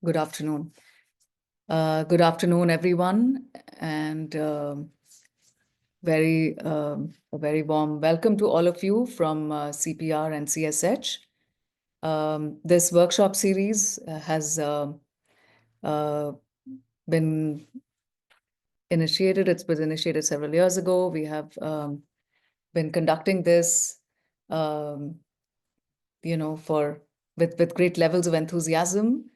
Good afternoon. Good afternoon, everyone, and a very warm welcome to all of you from CPR and CSH. This workshop series has been initiated. It was initiated several years ago. We have been conducting this, with great levels of enthusiasm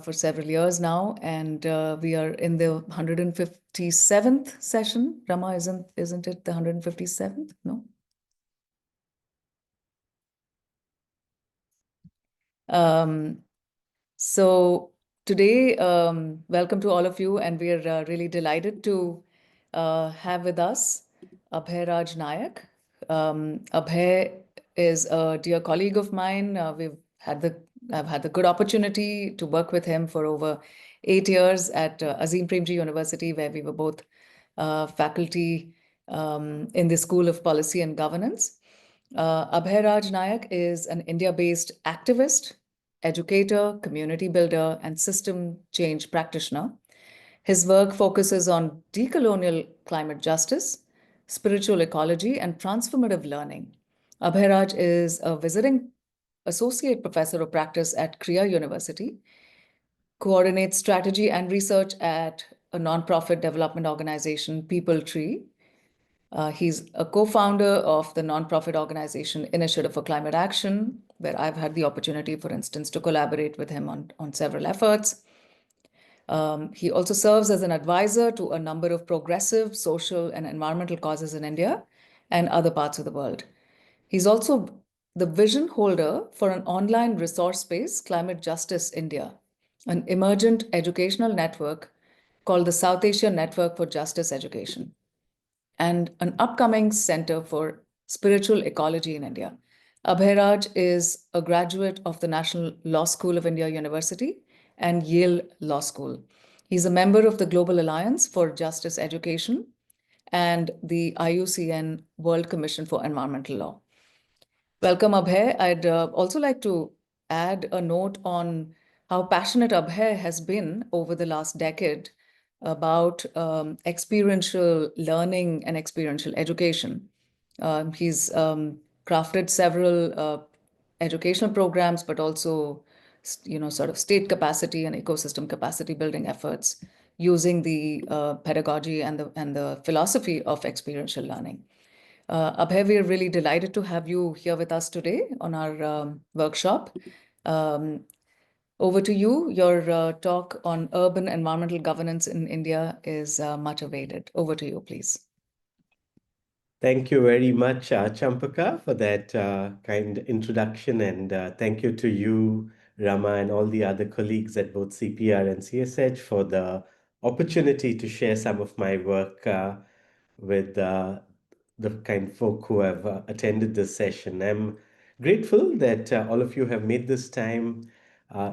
for several years now, and we are in the 157th session. Rama, isn't it the 157th? No. So today, welcome to all of you, and we are really delighted to have with us Abhay Raj Nayak. Abhay is a dear colleague of mine. I've had the good opportunity to work with him for over 8 years at Azim Premji University, where we were both faculty in the School of Policy and Governance. Abhay Raj Nayak is an India-based activist, educator, community builder, and system change practitioner. His work focuses on decolonial climate justice, spiritual ecology, and transformative learning. Abhay Raj is a visiting associate professor of practice at Kriya University, coordinates strategy and research at a nonprofit development organization, People Tree. He's a co-founder of the nonprofit organization Initiative for Climate Action, where I've had the opportunity, for instance, to collaborate with him on several efforts. He also serves as an advisor to a number of progressive social and environmental causes in India and other parts of the world. He's also the vision holder for an online resource space, Climate Justice India, an emergent educational network called the South Asia Network for Justice Education, and an upcoming Center for Spiritual Ecology in India. Abhay Raj is a graduate of the National Law School of India University and Yale Law School. He's a member of the Global Alliance for Justice Education and the IUCN World Commission for Environmental Law. Welcome, Abhay. I'd also like to add a note on how passionate Abhay has been over the last decade about experiential learning and experiential education. He's crafted several educational programs, but also, sort of state capacity and ecosystem capacity building efforts using the pedagogy and the philosophy of experiential learning. Abhay, we're really delighted to have you here with us today on our workshop. Over to you. Your talk on urban environmental governance in India is much awaited. Over to you, please. Thank you very much, Champaka, for that kind introduction. And thank you to you, Rama, and all the other colleagues at both CPR and CSH for the opportunity to share some of my work with the kind folk who have attended this session. I'm grateful that all of you have made this time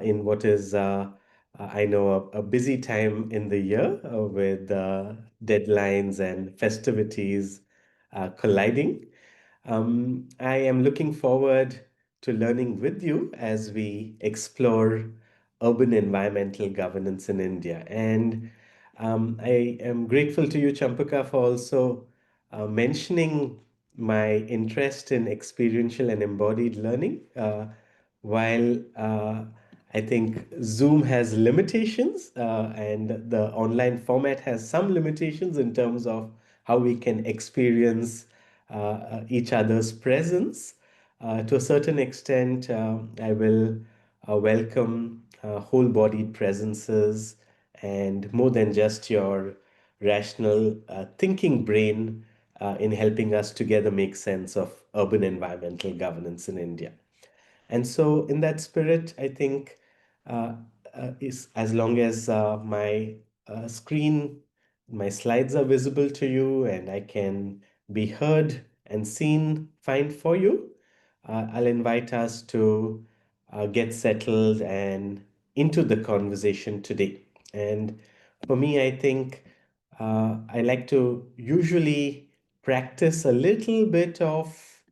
in what is, I know, a busy time in the year with deadlines and festivities colliding. I am looking forward to learning with you as we explore urban environmental governance in India. And I am grateful to you, Champaka, for also mentioning my interest in experiential and embodied learning. While I think Zoom has limitations and the online format has some limitations in terms of how we can experience each other's presence. To a certain extent, I will welcome whole-bodied presences and more than just your rational thinking brain in helping us together make sense of urban environmental governance in India. And so, in that spirit, I think is as long as my screen, my slides are visible to you, and I can be heard and seen fine for you, I'll invite us to get settled and into the conversation today. And for me, I think I like to usually practice a little bit of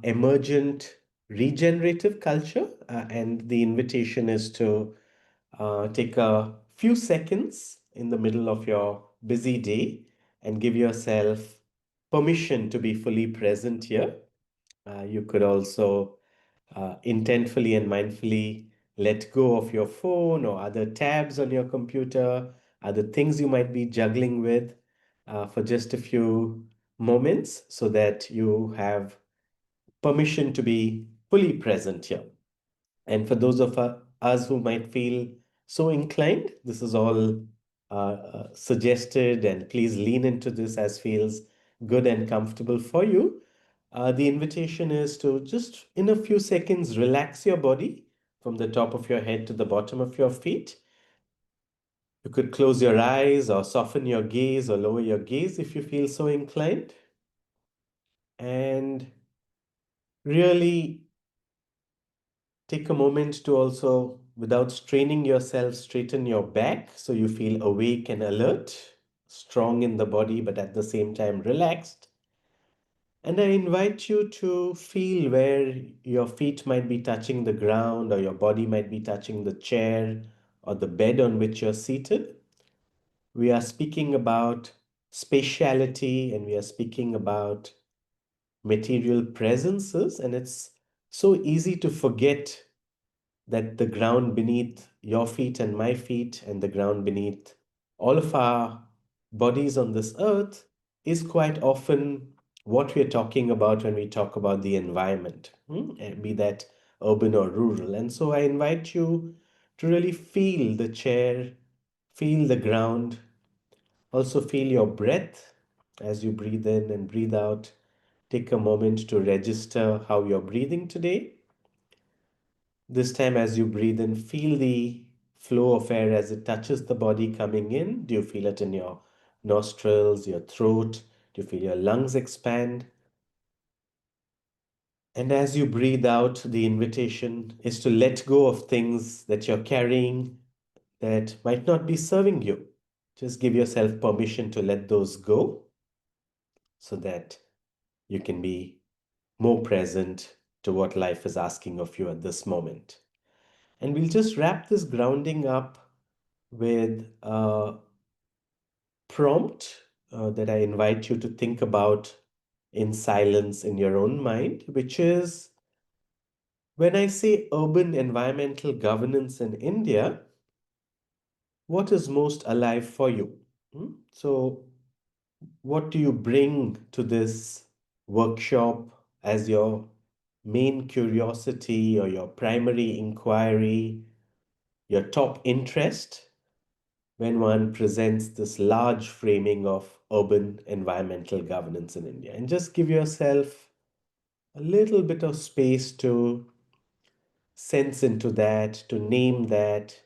emergent regenerative culture, and the invitation is to Take a few seconds in the middle of your busy day and give yourself permission to be fully present here. You could also intentfully and mindfully let go of your phone or other tabs on your computer, other things you might be juggling with for just a few moments so that you have permission to be fully present here. And for those of us who might feel so inclined, this is all suggested, and please lean into this as feels good and comfortable for you. The invitation is to just in a few seconds relax your body from the top of your head to the bottom of your feet. You could close your eyes or soften your gaze or lower your gaze if you feel so inclined. And really take a moment to also, without straining yourself, straighten your back so you feel awake and alert, strong in the body, but at the same time relaxed. And I invite you to feel where your feet might be touching the ground, or your body might be touching the chair or the bed on which you're seated. We are speaking about spatiality, and we are speaking about material presences, and it's so easy to forget that the ground beneath your feet and my feet, and the ground beneath all of our bodies on this earth, is quite often what we're talking about when we talk about the environment, be that urban or rural. And so I invite you to really feel the chair, feel the ground, also feel your breath as you breathe in and breathe out. Take a moment to register how you're breathing today. This time, as you breathe in, feel the flow of air as it touches the body coming in. Do you feel it in your nostrils, your throat? Do you feel your lungs expand? And as you breathe out, the invitation is to let go of things that you're carrying that might not be serving you. Just give yourself permission to let those go so that you can be more present to what life is asking of you at this moment. And we'll just wrap this grounding up with a prompt that I invite you to think about in silence in your own mind, which is, when I say urban environmental governance in India, what is most alive for you? So, what do you bring to this workshop as your main curiosity or your primary inquiry, your top interest, when one presents this large framing of urban environmental governance in India? And just give yourself a little bit of space to sense into that, to name that,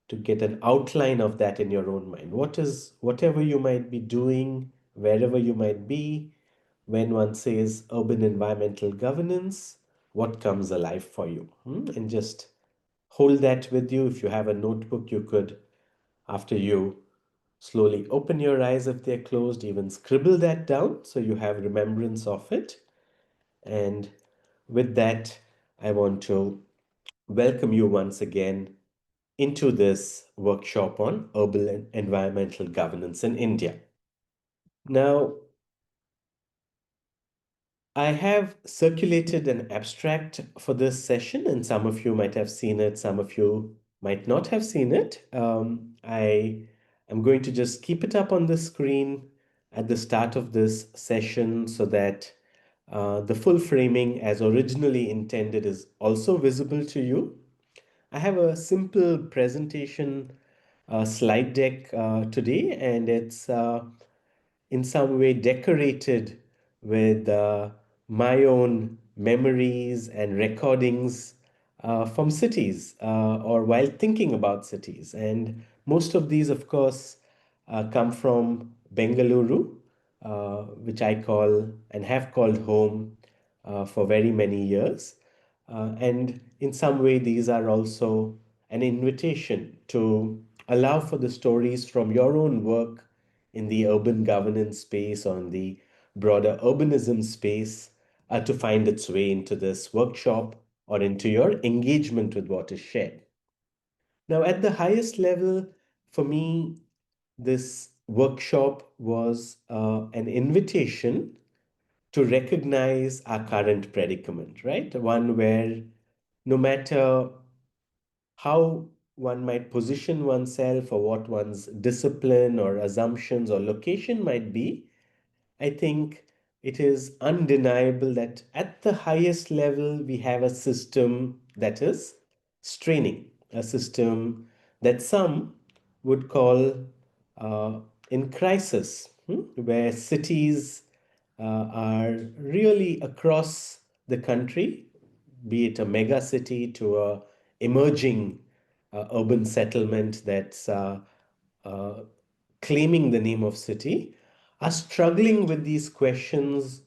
to get an outline of that in your own mind. What is, whatever you might be doing, wherever you might be, when one says urban environmental governance, what comes alive for you? And just hold that with you. If you have a notebook, you could, after you slowly open your eyes if they're closed, even scribble that down so you have remembrance of it. And with that, I want to welcome you once again into this workshop on urban and environmental governance in India. Now, I have circulated an abstract for this session, and some of you might have seen it, some of you might not have seen it. I am going to just keep it up on the screen at the start of this session so that the full framing as originally intended is also visible to you. I have a simple presentation slide deck today, and it's in some way decorated with my own memories and recordings from cities or while thinking about cities. And most of these, of course, come from Bengaluru, which I call and have called home for very many years. And in some way, these are also an invitation to allow for the stories from your own work in the urban governance space, on the broader urbanism space, to find its way into this workshop or into your engagement with what is shared. Now, at the highest level, for me, this workshop was an invitation to recognize our current predicament, right? One where no matter how one might position oneself or what one's discipline or assumptions or location might be, I think it is undeniable that at the highest level, we have a system that is straining, a system that some would call uh, in crisis, where cities are really across the country, be it a mega city to a emerging urban settlement that's uh, claiming the name of city, are struggling with these questions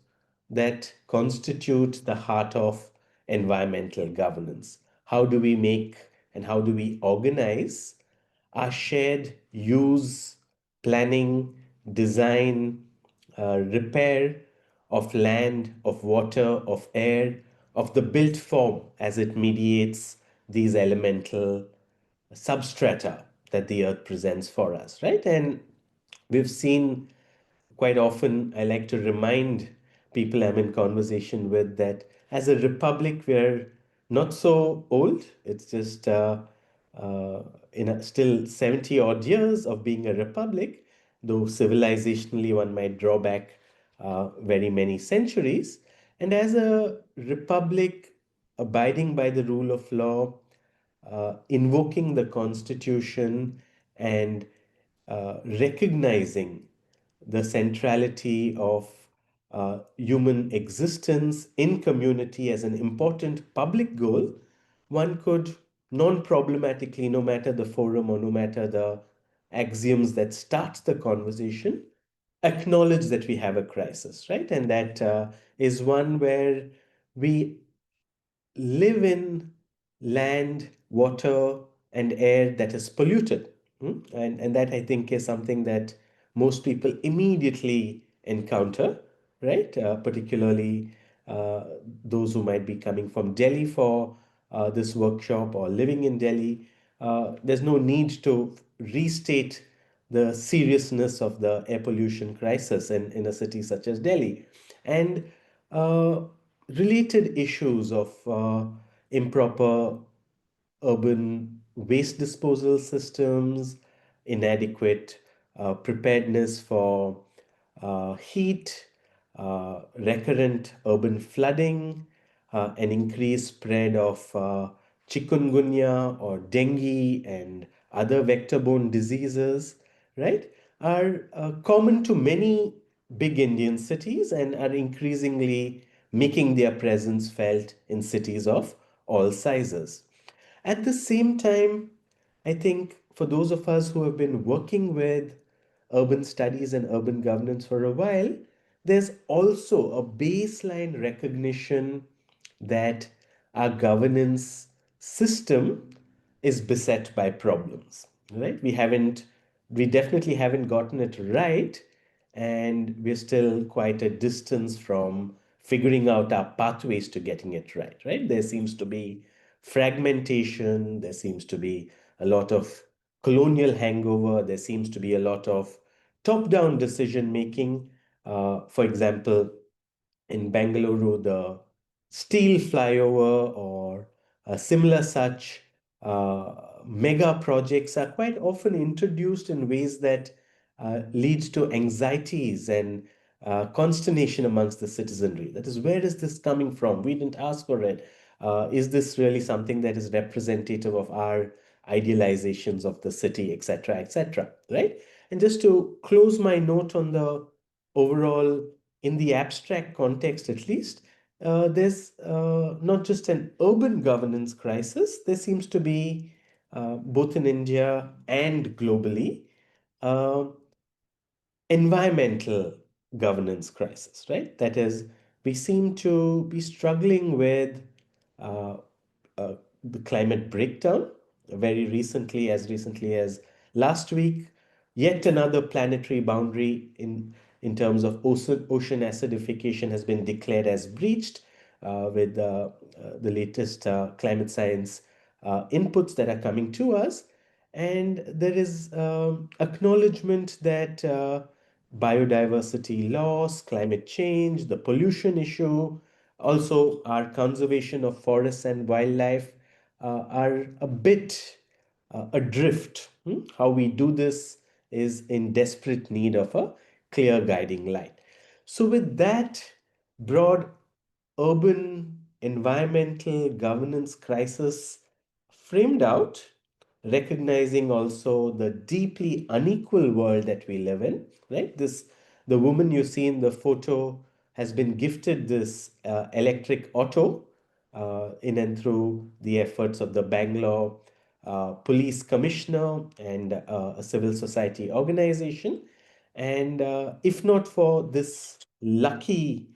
that constitute the heart of environmental governance. How do we make and how do we organize our shared use, planning, design, repair of land, of water, of air, of the built form as it mediates these elemental substrata that the earth presents for us, right? And we've seen quite often, I like to remind people I'm in conversation with that as a republic, we're not so old. It's just uh, still 70 odd years of being a republic, though civilizationally one might draw back very many centuries. And as a republic abiding by the rule of law, invoking the Constitution and recognizing the centrality of human existence in community as an important public goal, one could non problematically, no matter the forum or no matter the axioms that start the conversation, acknowledge that we have a crisis, right? And that is one where we live in land, water, and air that is polluted. And that I think is something that most people immediately encounter, right? Particularly those who might be coming from Delhi for this workshop or living in Delhi. There's no need to restate the seriousness of the air pollution crisis in a city such as Delhi. And uh, related issues of improper urban waste disposal systems, inadequate preparedness for heat, recurrent urban flooding, an increased spread of chikungunya or dengue and other vector-borne diseases, right, are common to many big Indian cities and are increasingly making their presence felt in cities of all sizes. At the same time, I think for those of us who have been working with urban studies and urban governance for a while, there's also a baseline recognition that our governance system is beset by problems, right? We definitely haven't gotten it right, and we're still quite a distance from figuring out our pathways to getting it right, right? There seems to be fragmentation, there seems to be a lot of colonial hangover, there seems to be a lot of top-down decision making. For example, in Bangalore, the steel flyover or similar such mega projects are quite often introduced in ways that leads to anxieties and consternation amongst the citizenry. That is, where is this coming from? We didn't ask for it. Is this really something that is representative of our idealizations of the city, etc., etc., right? And just to close my note on the overall, in the abstract context at least, there's not just an urban governance crisis, there seems to be, both in India and globally, uh, environmental governance crisis, right? That is, we seem to be struggling with uh, the climate breakdown. Very recently as last week, yet another planetary boundary in terms of ocean acidification has been declared as breached with the latest climate science inputs that are coming to us. And there is acknowledgement that biodiversity loss, climate change, the pollution issue, also our conservation of forests and wildlife are a bit adrift. How we do this is in desperate need of a clear guiding light. So, with that broad urban environmental governance crisis framed out, recognizing also the deeply unequal world that we live in, right? The woman you see in the photo has been gifted this electric auto in and through the efforts of the Bangalore police commissioner and a civil society organization. And if not for this lucky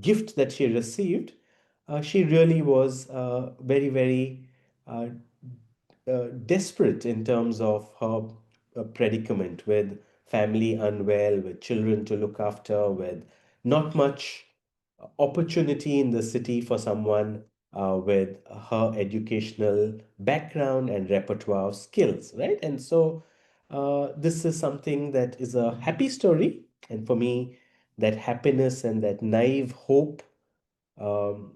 gift that she received, she really was very, very uh, desperate in terms of her predicament, with family unwell, with children to look after, with not much opportunity in the city for someone with her educational background and repertoire of skills, right? And so this is something that is a happy story. And for me, that happiness and that naive hope, um,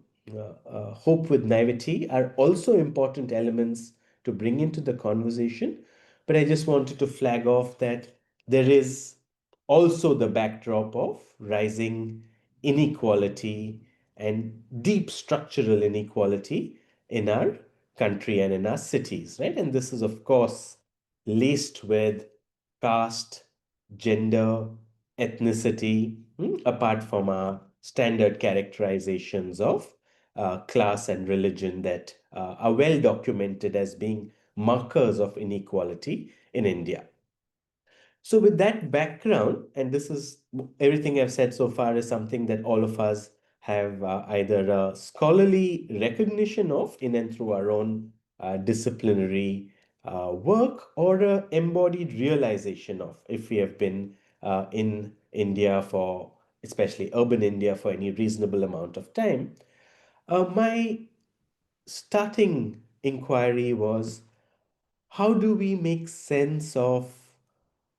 hope with naivety, are also important elements to bring into the conversation. But I just wanted to flag off that there is also the backdrop of rising inequality and deep structural inequality in our country and in our cities, right? And this is, of course, laced with caste, gender, ethnicity, apart from our standard characterizations of class and religion that are well documented as being markers of inequality in India. So, with that background, and this is everything I've said so far is something that all of us have either a scholarly recognition of in and through our own disciplinary work, or a embodied realization of if we have been in India for, especially urban India, for any reasonable amount of time. My starting inquiry was, how do we make sense of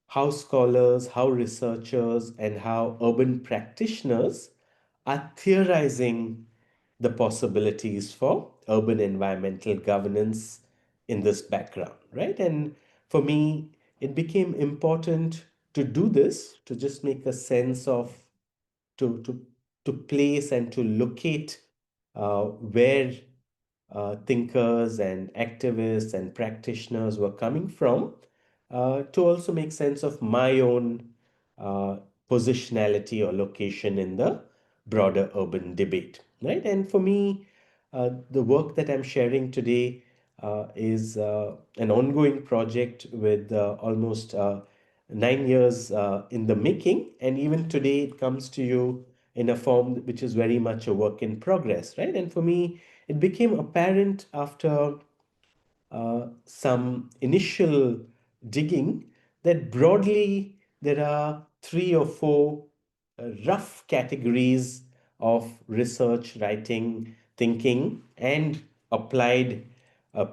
how scholars, how researchers, and how urban practitioners are theorizing the possibilities for urban environmental governance in this background, right? And for me, it became important to do this, to just make a sense of, to to to place and to locate where thinkers and activists and practitioners were coming from, to also make sense of my own uh, positionality or location in the broader urban debate, right? And for me, the work that I'm sharing today is an ongoing project with almost 9 years in the making. And even today, it comes to you in a form which is very much a work in progress, right? And for me, it became apparent after some initial digging that broadly there are three or four rough categories of research, writing, thinking, and applied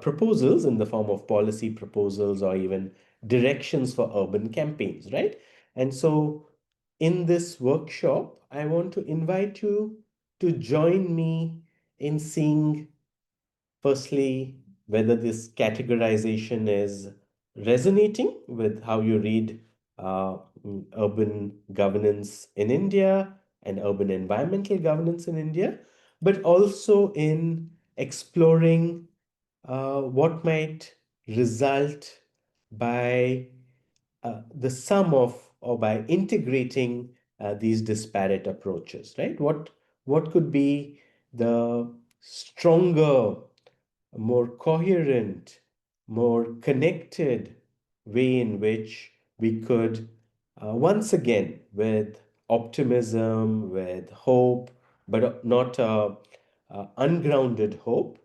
proposals in the form of policy proposals or even directions for urban campaigns, right? And so, in this workshop, I want to invite you to join me in seeing, firstly, whether this categorization is resonating with how you read urban governance in India and urban environmental governance in India, but also in exploring what might result by the sum of, or by integrating these disparate approaches, right? What could be the stronger, more coherent, more connected way in which we could, once again, with optimism, with hope, but not ungrounded hope,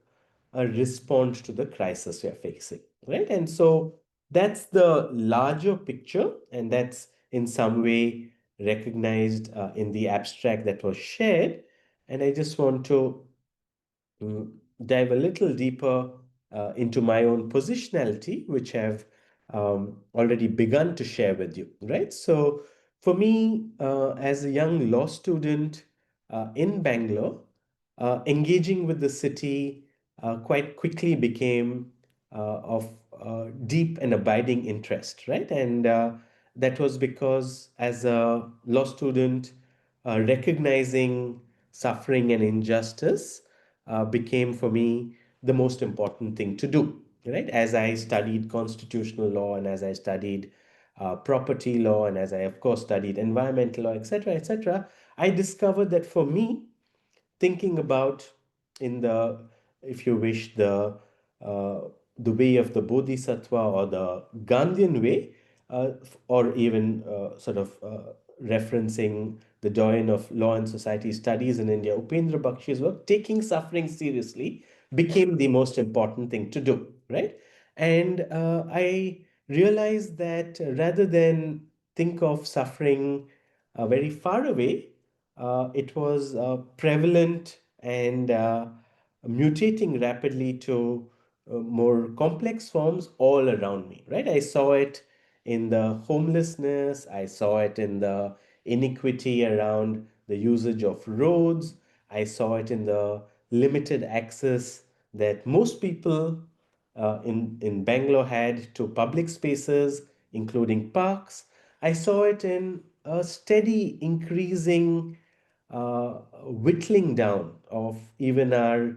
respond to the crisis we are facing, right? And so that's the larger picture, and that's in some way recognized in the abstract that was shared. And I just want to dive a little deeper into my own positionality, which have already begun to share with you, right? So, for me, as a young law student in Bangalore, engaging with the city quite quickly became of deep and abiding interest, right? And that was because, as a law student, recognizing suffering and injustice became for me the most important thing to do, right? As I studied constitutional law and as I studied property law and as I, of course, studied environmental law, etc., I discovered that for me, thinking about in the, if you wish, uh, the way of the Bodhisattva or the Gandhian way, or even referencing the doyen of law and society studies in India, Upendra Bakshi's work, taking suffering seriously became the most important thing to do, right? And I realized that rather than think of suffering very far away, it was prevalent and mutating rapidly to more complex forms all around me, right? I saw it in the homelessness, I saw it in the inequity around the usage of roads, I saw it in the limited access that most people in Bangalore had to public spaces, including parks. I saw it in a steady increasing whittling down of even our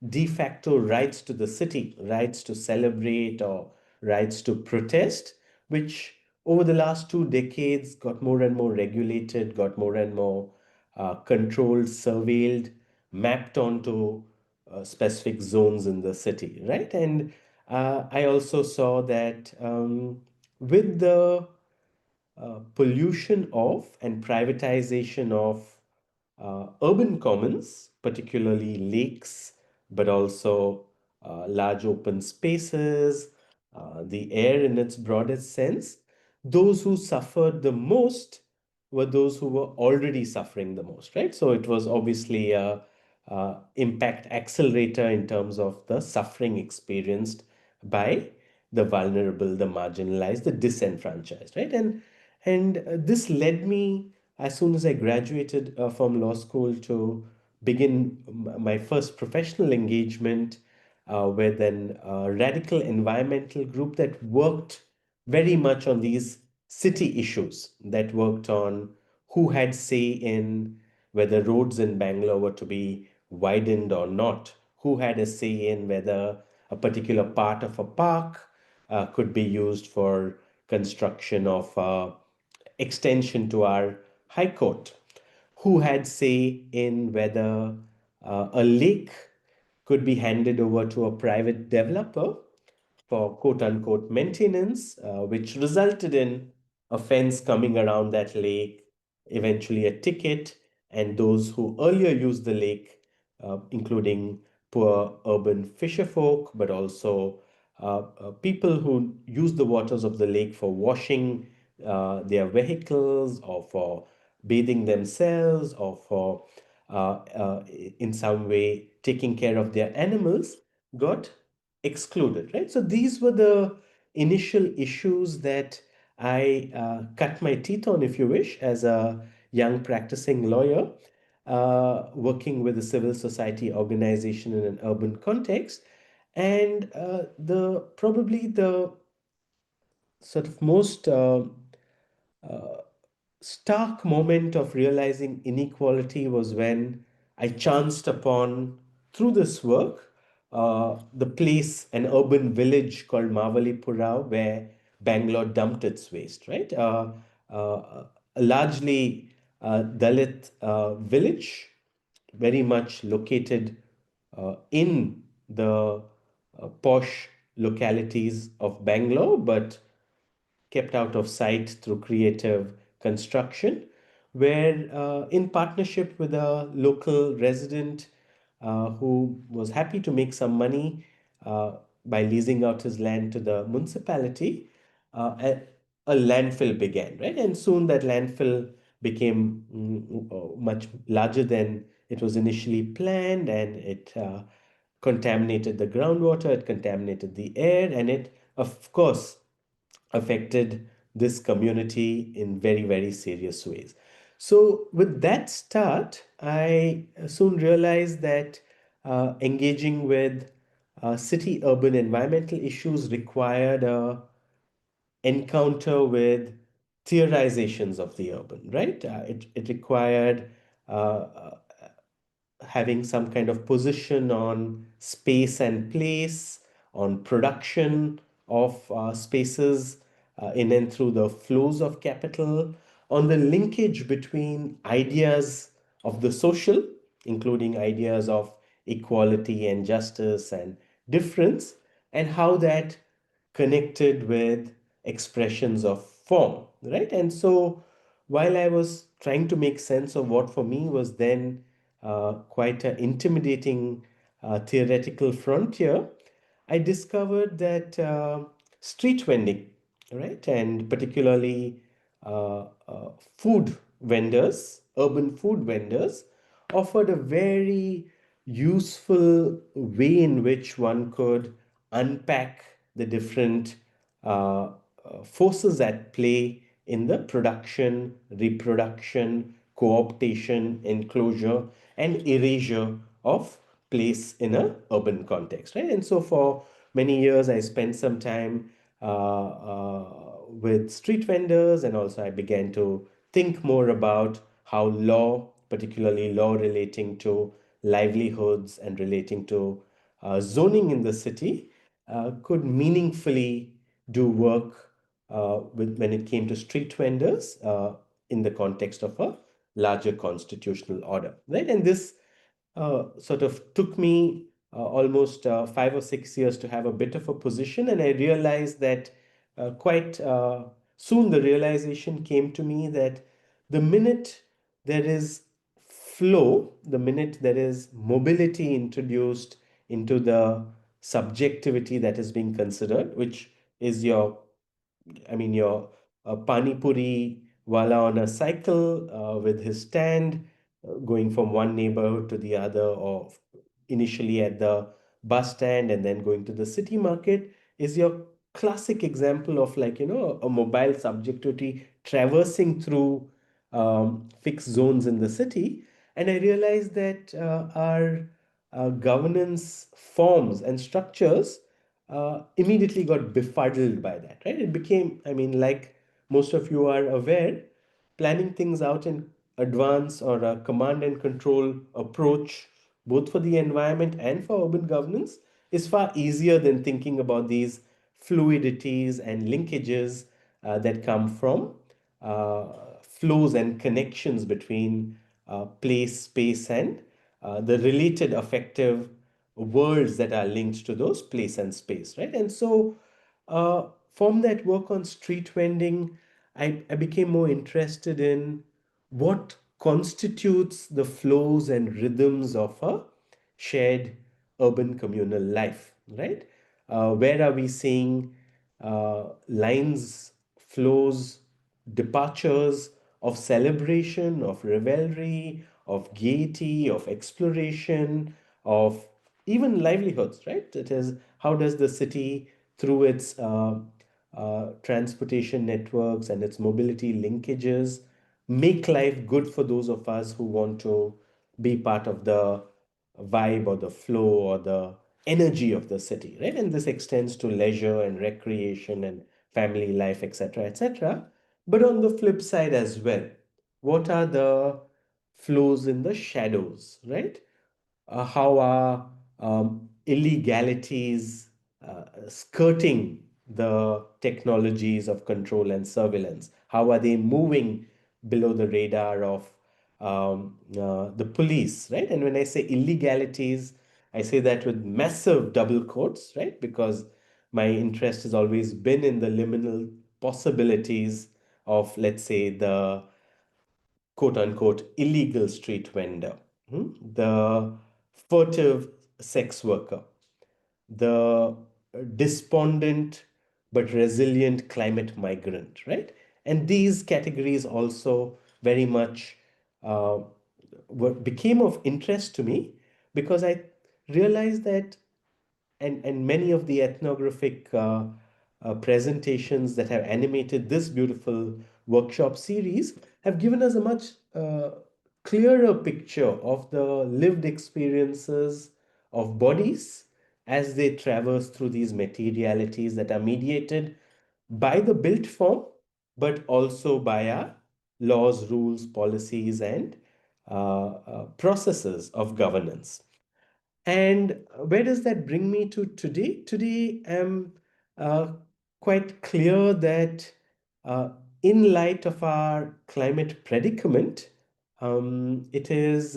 de facto rights to the city, rights to celebrate or rights to protest, which over the last 2 decades got more and more regulated, got more and more controlled, surveilled, mapped onto specific zones in the city, right? And I also saw that with the pollution of and privatization of urban commons, particularly lakes, but also large open spaces, the air in its broadest sense, those who suffered the most were those who were already suffering the most, right? So it was obviously a impact accelerator in terms of the suffering experienced by the vulnerable, the marginalized, the disenfranchised, right? And this led me, as soon as I graduated from law school, to begin my first professional engagement with an radical environmental group that worked very much on these city issues, that worked on who had say in whether roads in Bangalore were to be widened or not, who had a say in whether a particular part of a park could be used for construction of extension to our High Court, who had say in whether a lake could be handed over to a private developer for quote unquote maintenance, which resulted in a fence coming around that lake, eventually a ticket, and those who earlier used the lake, including poor urban fisherfolk, but also people who use the waters of the lake for washing their vehicles or for bathing themselves or for in some way taking care of their animals, got excluded, right? So these were the initial issues that I cut my teeth on, if you wish, as a young practicing lawyer, working with a civil society organization in an urban context. And the probably the sort of most uh, stark moment of realizing inequality was when I chanced upon, through this work, the place, an urban village called Mavalipura, where Bangalore dumped its waste, right? A largely Dalit village, very much located in the posh localities of Bangalore, but kept out of sight through creative construction, where in partnership with a local resident who was happy to make some money by leasing out his land to the municipality, a landfill began, right? And soon that landfill became much larger than it was initially planned, and it contaminated the groundwater, it contaminated the air, and it, of course, affected this community in very, very serious ways. So, with that start, I soon realized that engaging with city urban environmental issues required a encounter with theorizations of the urban, right? It required having some kind of position on space and place, on production of spaces in and through the flows of capital, on the linkage between ideas of the social, including ideas of equality and justice and difference, and how that connected with expressions of form, right? And so while I was trying to make sense of what for me was then quite an intimidating theoretical frontier, I discovered that street vending, right, and particularly food vendors, urban food vendors, offered a very useful way in which one could unpack the different forces at play in the production, reproduction, co-optation, enclosure, and erasure of place in a urban context, right? And so for many years, I spent some time with street vendors, and also I began to think more about how law, particularly law relating to livelihoods and relating to zoning in the city, could meaningfully do work with when it came to street vendors in the context of a larger constitutional order, right? And this sort of took me almost 5 or 6 years to have a bit of a position, and I realized that quite soon the realization came to me that the minute there is flow, the minute there is mobility introduced into the subjectivity that is being considered, which is your your pani puri wala on a cycle with his stand, going from one neighborhood to the other, or initially at the bus stand and then going to the city market, is your classic example of, like, a mobile subjectivity traversing through fixed zones in the city. And I realized that our governance forms and structures immediately got befuddled by that, right? It became, like most of you are aware, planning things out in advance, or a command and control approach, both for the environment and for urban governance, is far easier than thinking about these fluidities and linkages that come from flows and connections between place, space, and the related affective worlds that are linked to those place and space, right? And so, from that work on street vending, I became more interested in what constitutes the flows and rhythms of a shared urban communal life, right? Where are we seeing lines, flows, departures of celebration, of revelry, of gaiety, of exploration, of even livelihoods, right? It is, how does the city, through its transportation networks and its mobility linkages, make life good for those of us who want to be part of the vibe or the flow or the energy of the city, right? And this extends to leisure and recreation and family life, etc., etc. But on the flip side as well, what are the flows in the shadows, right? How are illegalities skirting the technologies of control and surveillance? How are they moving below the radar of the police, right? And when I say illegalities, I say that with massive double quotes, right? Because my interest has always been in the liminal possibilities of, let's say, the quote unquote illegal street vendor, the furtive sex worker, the despondent but resilient climate migrant, right? And these categories also very much became of interest to me, because I realize that, and many of the ethnographic presentations that have animated this beautiful workshop series have given us a much clearer picture of the lived experiences of bodies as they traverse through these materialities that are mediated by the built form, but also by our laws, rules, policies, and processes of governance. And where does that bring me to today? Today, I'm uh, quite clear that uh, in light of our climate predicament, it is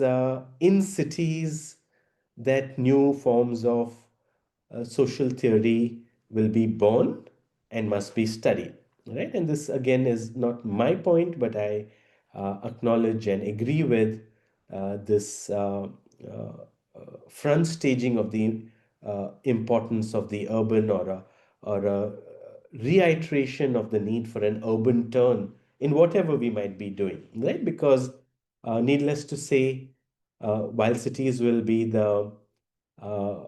in cities that new forms of social theory will be born and must be studied, right? And this again is not my point, but I acknowledge and agree with this front staging of the importance of the urban, or a reiteration of the need for an urban turn in whatever we might be doing, right? Because needless to say, while cities will be the uh,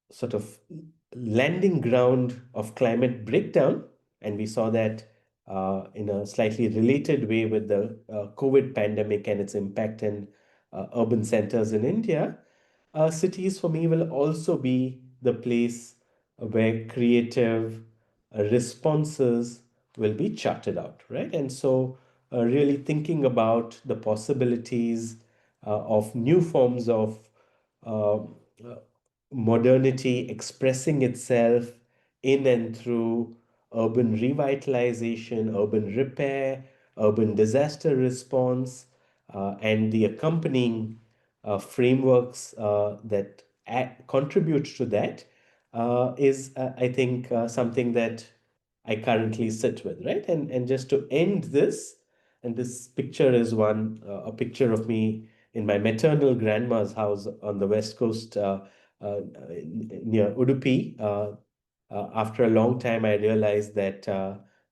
sort of landing ground of climate breakdown, and we saw that in a slightly related way with the COVID pandemic and its impact in urban centers in India. Cities for me will also be the place where creative responses will be charted out, right? And so, really thinking about the possibilities of new forms of uh, uh, modernity expressing itself in and through urban revitalization, urban repair, urban disaster response, and the accompanying frameworks that contribute to that is, I think, something that I currently sit with, right? And just to end this, and this picture is a picture of me in my maternal grandma's house on the west coast, near Udupi. After a long time, I realized that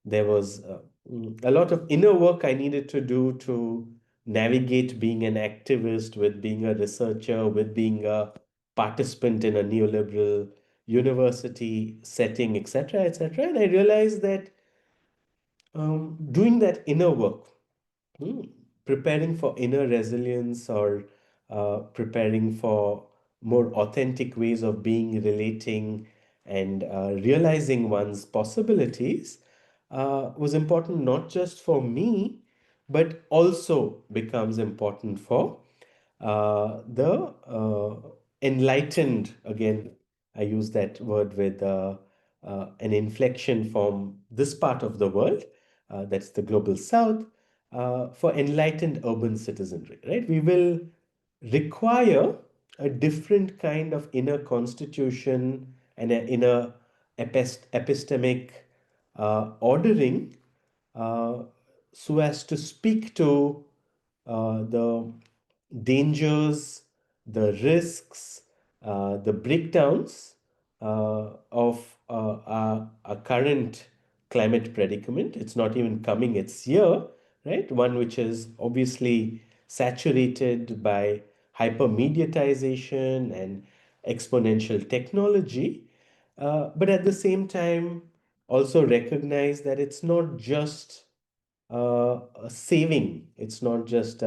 there was a lot of inner work I needed to do to navigate being an activist, with being a researcher, with being a participant in a neoliberal university setting, etc., etc. And I realized that doing that inner work, Hmm. preparing for inner resilience, or preparing for more authentic ways of being, relating, and realizing one's possibilities was important not just for me, but also becomes important for the enlightened. Again, I use that word with an inflection from this part of the world, that's the global south, for enlightened urban citizenry, right? We will require a different kind of inner constitution and an inner epistemic ordering, uh, so as to speak to the dangers, the risks, the breakdowns of our current climate predicament. It's not even coming, it's here, right? One which is obviously saturated by hypermediatization and exponential technology, but at the same time, also recognize that it's not just a saving, it's not just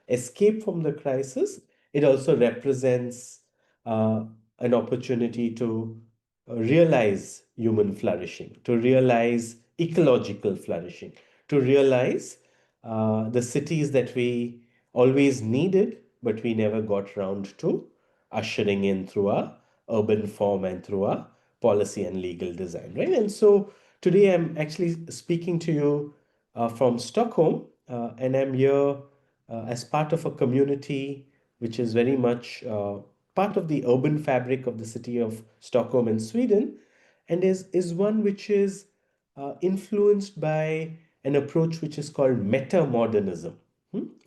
escape from the crisis, it also represents uh, an opportunity to realize human flourishing, to realize ecological flourishing, to realize the cities that we always needed, but we never got round to ushering in through our urban form and through our policy and legal design, right? And so today I'm actually speaking to you from Stockholm, and I'm here as part of a community which is very much part of the urban fabric of the city of Stockholm in Sweden, and is one which is influenced by an approach which is called metamodernism.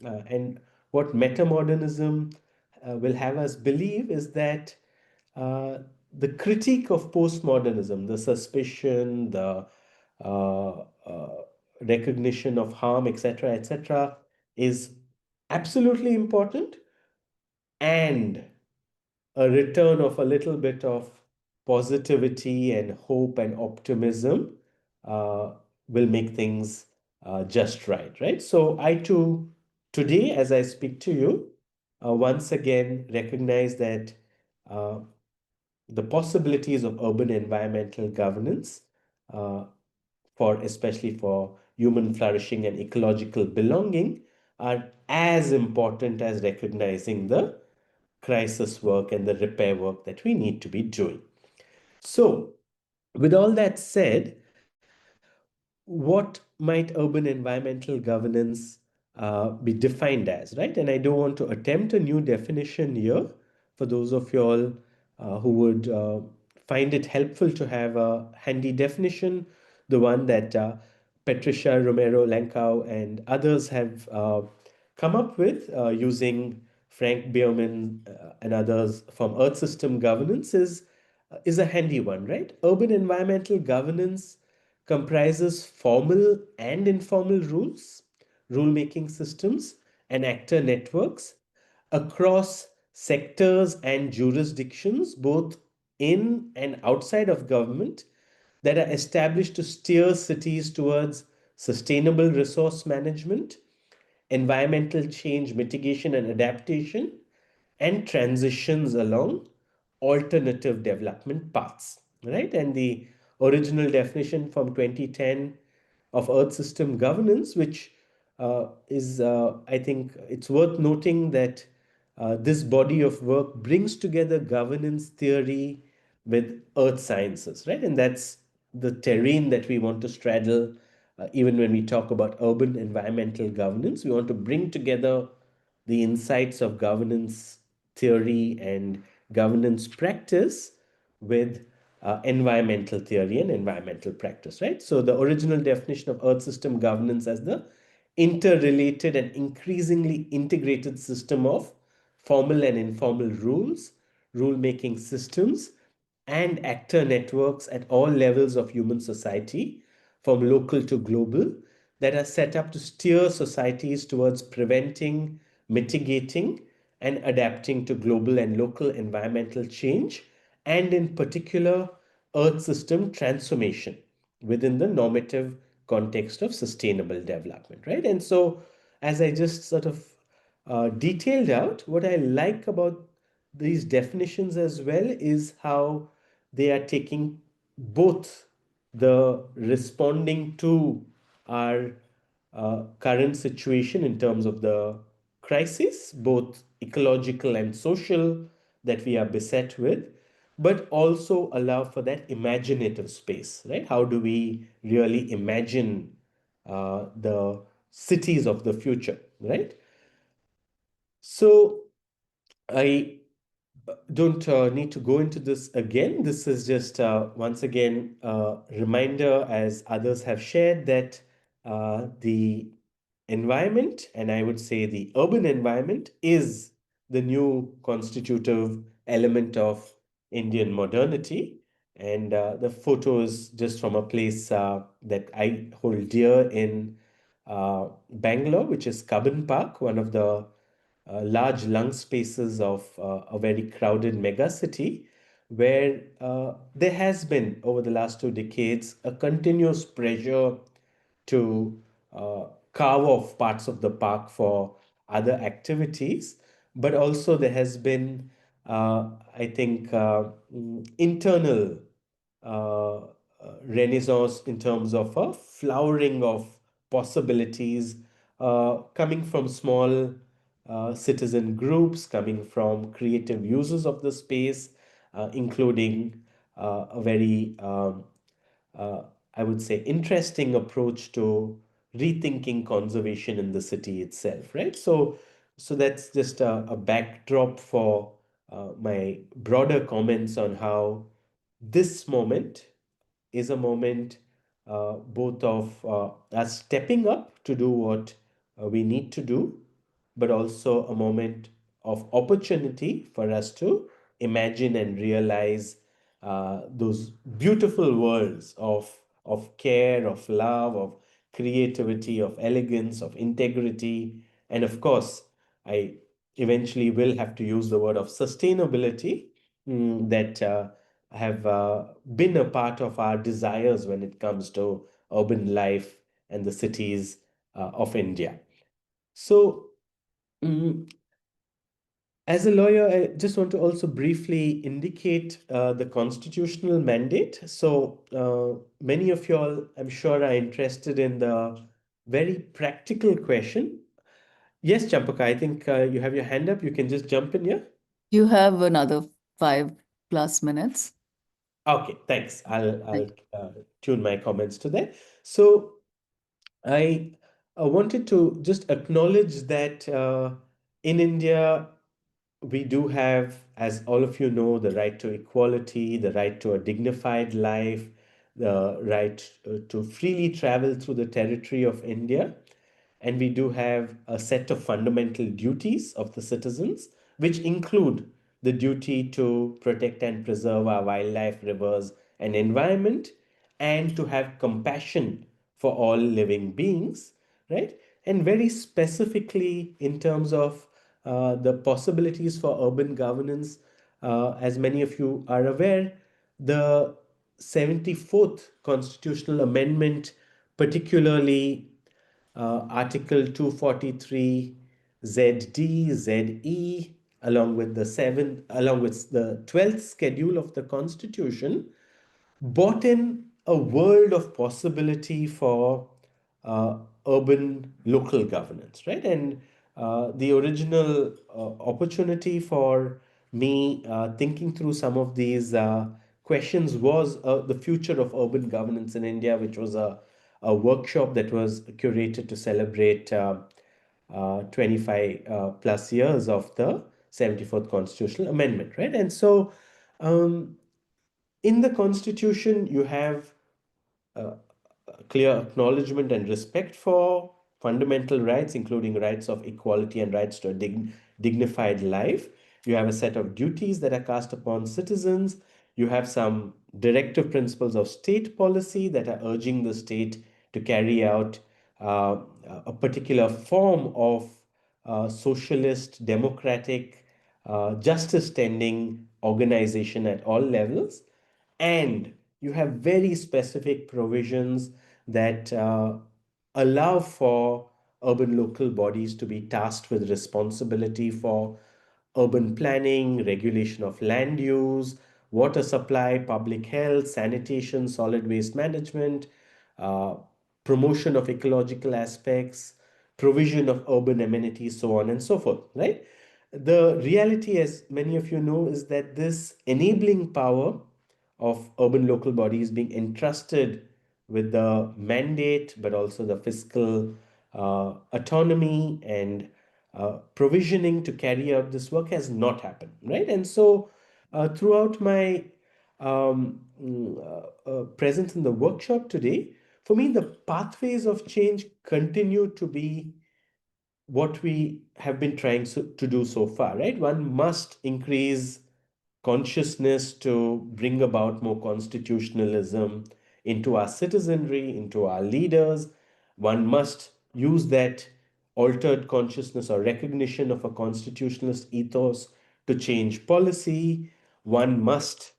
And what metamodernism will have us believe is that uh, the critique of postmodernism, the suspicion, the uh, recognition of harm, etc., etc., is absolutely important, and a return of a little bit of positivity and hope and optimism uh, will make things just right, right? So I too, today, as I speak to you, once again recognize that uh, the possibilities of urban environmental governance uh, for especially for human flourishing and ecological belonging are as important as recognizing the crisis work and the repair work that we need to be doing. So, with all that said, what might urban environmental governance be defined as, right? And I don't want to attempt a new definition here for those of you all who would find it helpful to have a handy definition, the one that Patricia Romero Lancau and others have come up with using Frank Bierman and others from Earth System Governance is a handy one, right? Urban environmental governance comprises formal and informal rules, rule-making systems, and actor networks across sectors and jurisdictions, both in and outside of government, that are established to steer cities towards sustainable resource management, environmental change mitigation and adaptation, and transitions along alternative development paths, right? And the original definition from 2010 of Earth System Governance, which I think it's worth noting that this body of work brings together governance theory with earth sciences, right? And that's the terrain that we want to straddle. Even when we talk about urban environmental governance, we want to bring together the insights of governance theory and governance practice with environmental theory and environmental practice, right? So the original definition of Earth system governance as the interrelated and increasingly integrated system of formal and informal rules, rule-making systems, and actor networks at all levels of human society, from local to global, that are set up to steer societies towards preventing, mitigating, and adapting to global and local environmental change, and in particular, Earth system transformation within the normative context of sustainable development, right? And so, as I just sort of detailed out, what I like about these definitions as well is how they are taking both the responding to our current situation in terms of the crisis, both ecological and social, that we are beset with, but also allow for that imaginative space, right? How do we really imagine the cities of the future, right? So I don't need to go into this again. This is just once again a reminder, as others have shared, that the environment, and I would say the urban environment, is the new constitutive element of Indian modernity. And the photo is just from a place that I hold dear in Bangalore, which is Cubbon Park, one of the large lung spaces of a very crowded megacity, where there has been, over the last 2 decades, a continuous pressure to carve off parts of the park for other activities. But also, there has been, I think, internal uh, renaissance in terms of a flowering of possibilities coming from small citizen groups, coming from creative users of the space, including a very uh, I would say, interesting approach to rethinking conservation in the city itself, right? So that's just a backdrop for my broader comments on how this moment is a moment both of us stepping up to do what we need to do, but also a moment of opportunity for us to imagine and realize those beautiful worlds of care, of love, of creativity, of elegance, of integrity. And of course, I eventually will have to use the word of sustainability, that have been a part of our desires when it comes to urban life and the cities of India. So, mm, as a lawyer, I just want to also briefly indicate the constitutional mandate. So, many of y'all, I'm sure, are interested in the very practical question. Yes, Champaka, I think you have your hand up. You can just jump in here. You have another 5+ minutes. Okay, thanks. I'll Thank tune my comments to that. So I wanted to just acknowledge that in India, we do have, as all of you know, the right to equality, the right to a dignified life, the right to freely travel through the territory of India. And we do have a set of fundamental duties of the citizens, which include the duty to protect and preserve our wildlife, rivers, and environment, and to have compassion for all living beings, right? And very specifically, in terms of the possibilities for urban governance, as many of you are aware, the 74th Constitutional Amendment, particularly Article 243 ZD, ZE, along with the 12th schedule of the Constitution, brought in a world of possibility for uh, urban local governance, right? And the original opportunity for me thinking through some of these questions was the future of urban governance in India, which was a workshop that was curated to celebrate 25 plus years of the 74th Constitutional Amendment, right? And so um, in the Constitution, you have uh, clear acknowledgement and respect for fundamental rights, including rights of equality and rights to a dignified life. You have a set of duties that are cast upon citizens. You have some directive principles of state policy that are urging the state to carry out uh, a particular form of socialist, democratic, justice tending organization at all levels. And you have very specific provisions that allow for urban local bodies to be tasked with responsibility for urban planning, regulation of land use, water supply, public health, sanitation, solid waste management, uh, promotion of ecological aspects, provision of urban amenities, so on and so forth, right? The reality, as many of you know, is that this enabling power of urban local bodies being entrusted with the mandate, but also the fiscal autonomy and provisioning to carry out this work has not happened, right? And so, throughout my presence in the workshop today, for me, the pathways of change continue to be what we have been trying to do so far, right? One must increase consciousness to bring about more constitutionalism into our citizenry, into our leaders. One must use that altered consciousness or recognition of a constitutionalist ethos to change policy. One must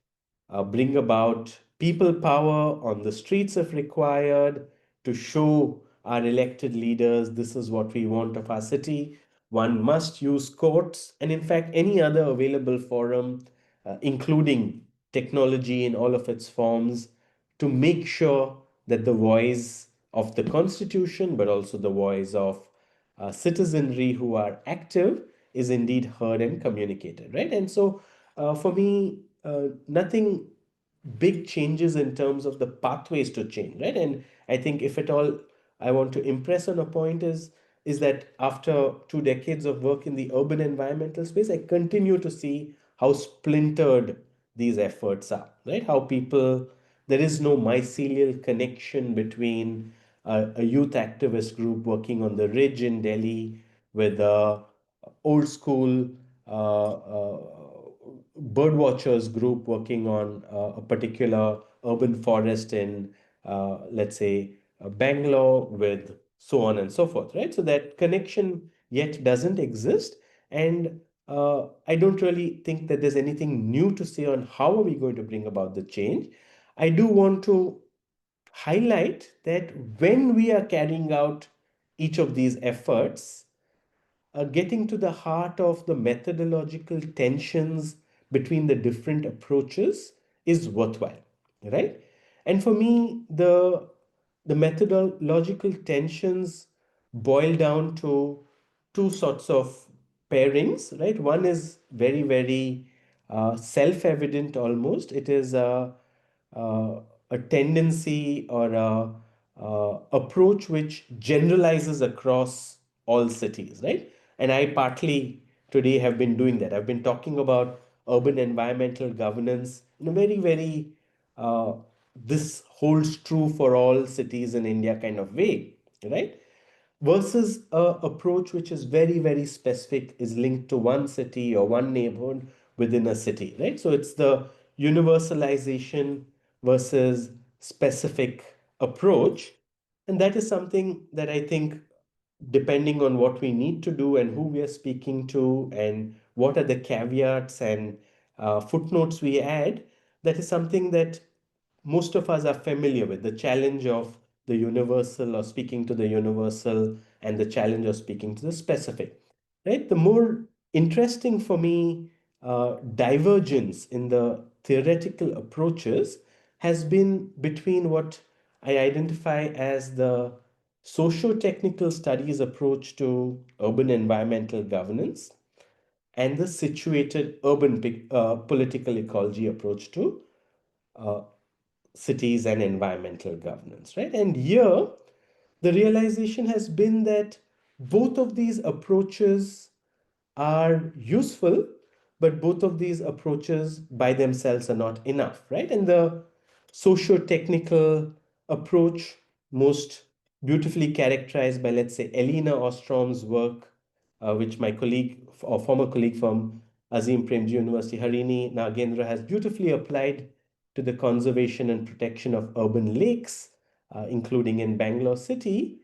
bring about people power on the streets if required to show our elected leaders this is what we want of our city. One must use courts and, in fact, any other available forum, including technology in all of its forms, to make sure that the voice of the Constitution, but also the voice of citizenry who are active, is indeed heard and communicated, right? And so, for me, nothing big changes in terms of the pathways to change, right? And I think if at all I want to impress on a point is that after 2 decades of work in the urban environmental space, I continue to see how splintered these efforts are, right? How people, there is no mycelial connection between a youth activist group working on the Ridge in Delhi with a old school bird watchers group working on a particular urban forest in, let's say, Bangalore, with so on and so forth, right? So that connection yet doesn't exist. And I don't really think that there's anything new to say on how are we going to bring about the change. I do want to highlight that when we are carrying out each of these efforts, getting to the heart of the methodological tensions between the different approaches is worthwhile, right? And for me, the methodological tensions boil down to two sorts of pairings, right? One is very, very self-evident almost. It is uh, a tendency or a approach which generalizes across all cities, right? And I partly today have been doing that. I've been talking about urban environmental governance in a very, very this holds true for all cities in India kind of way, right? Versus a approach which is very, very specific, is linked to one city or one neighborhood within a city, right? So it's the universalization versus specific approach. And that is something that I think, depending on what we need to do and who we are speaking to and what are the caveats and footnotes we add, that is something that most of us are familiar with, the challenge of the universal or speaking to the universal and the challenge of speaking to the specific, right? The more interesting for me divergence in the theoretical approaches has been between what I identify as the socio-technical studies approach to urban environmental governance and the situated urban political ecology approach to uh, cities and environmental governance, right? And here, the realization has been that both of these approaches are useful, but both of these approaches by themselves are not enough, right? And the socio-technical approach, most beautifully characterized by, let's say, Elina Ostrom's work, which my colleague or former colleague from Azim Premji University, Harini Nagendra, has beautifully applied to the conservation and protection of urban lakes, including in Bangalore city,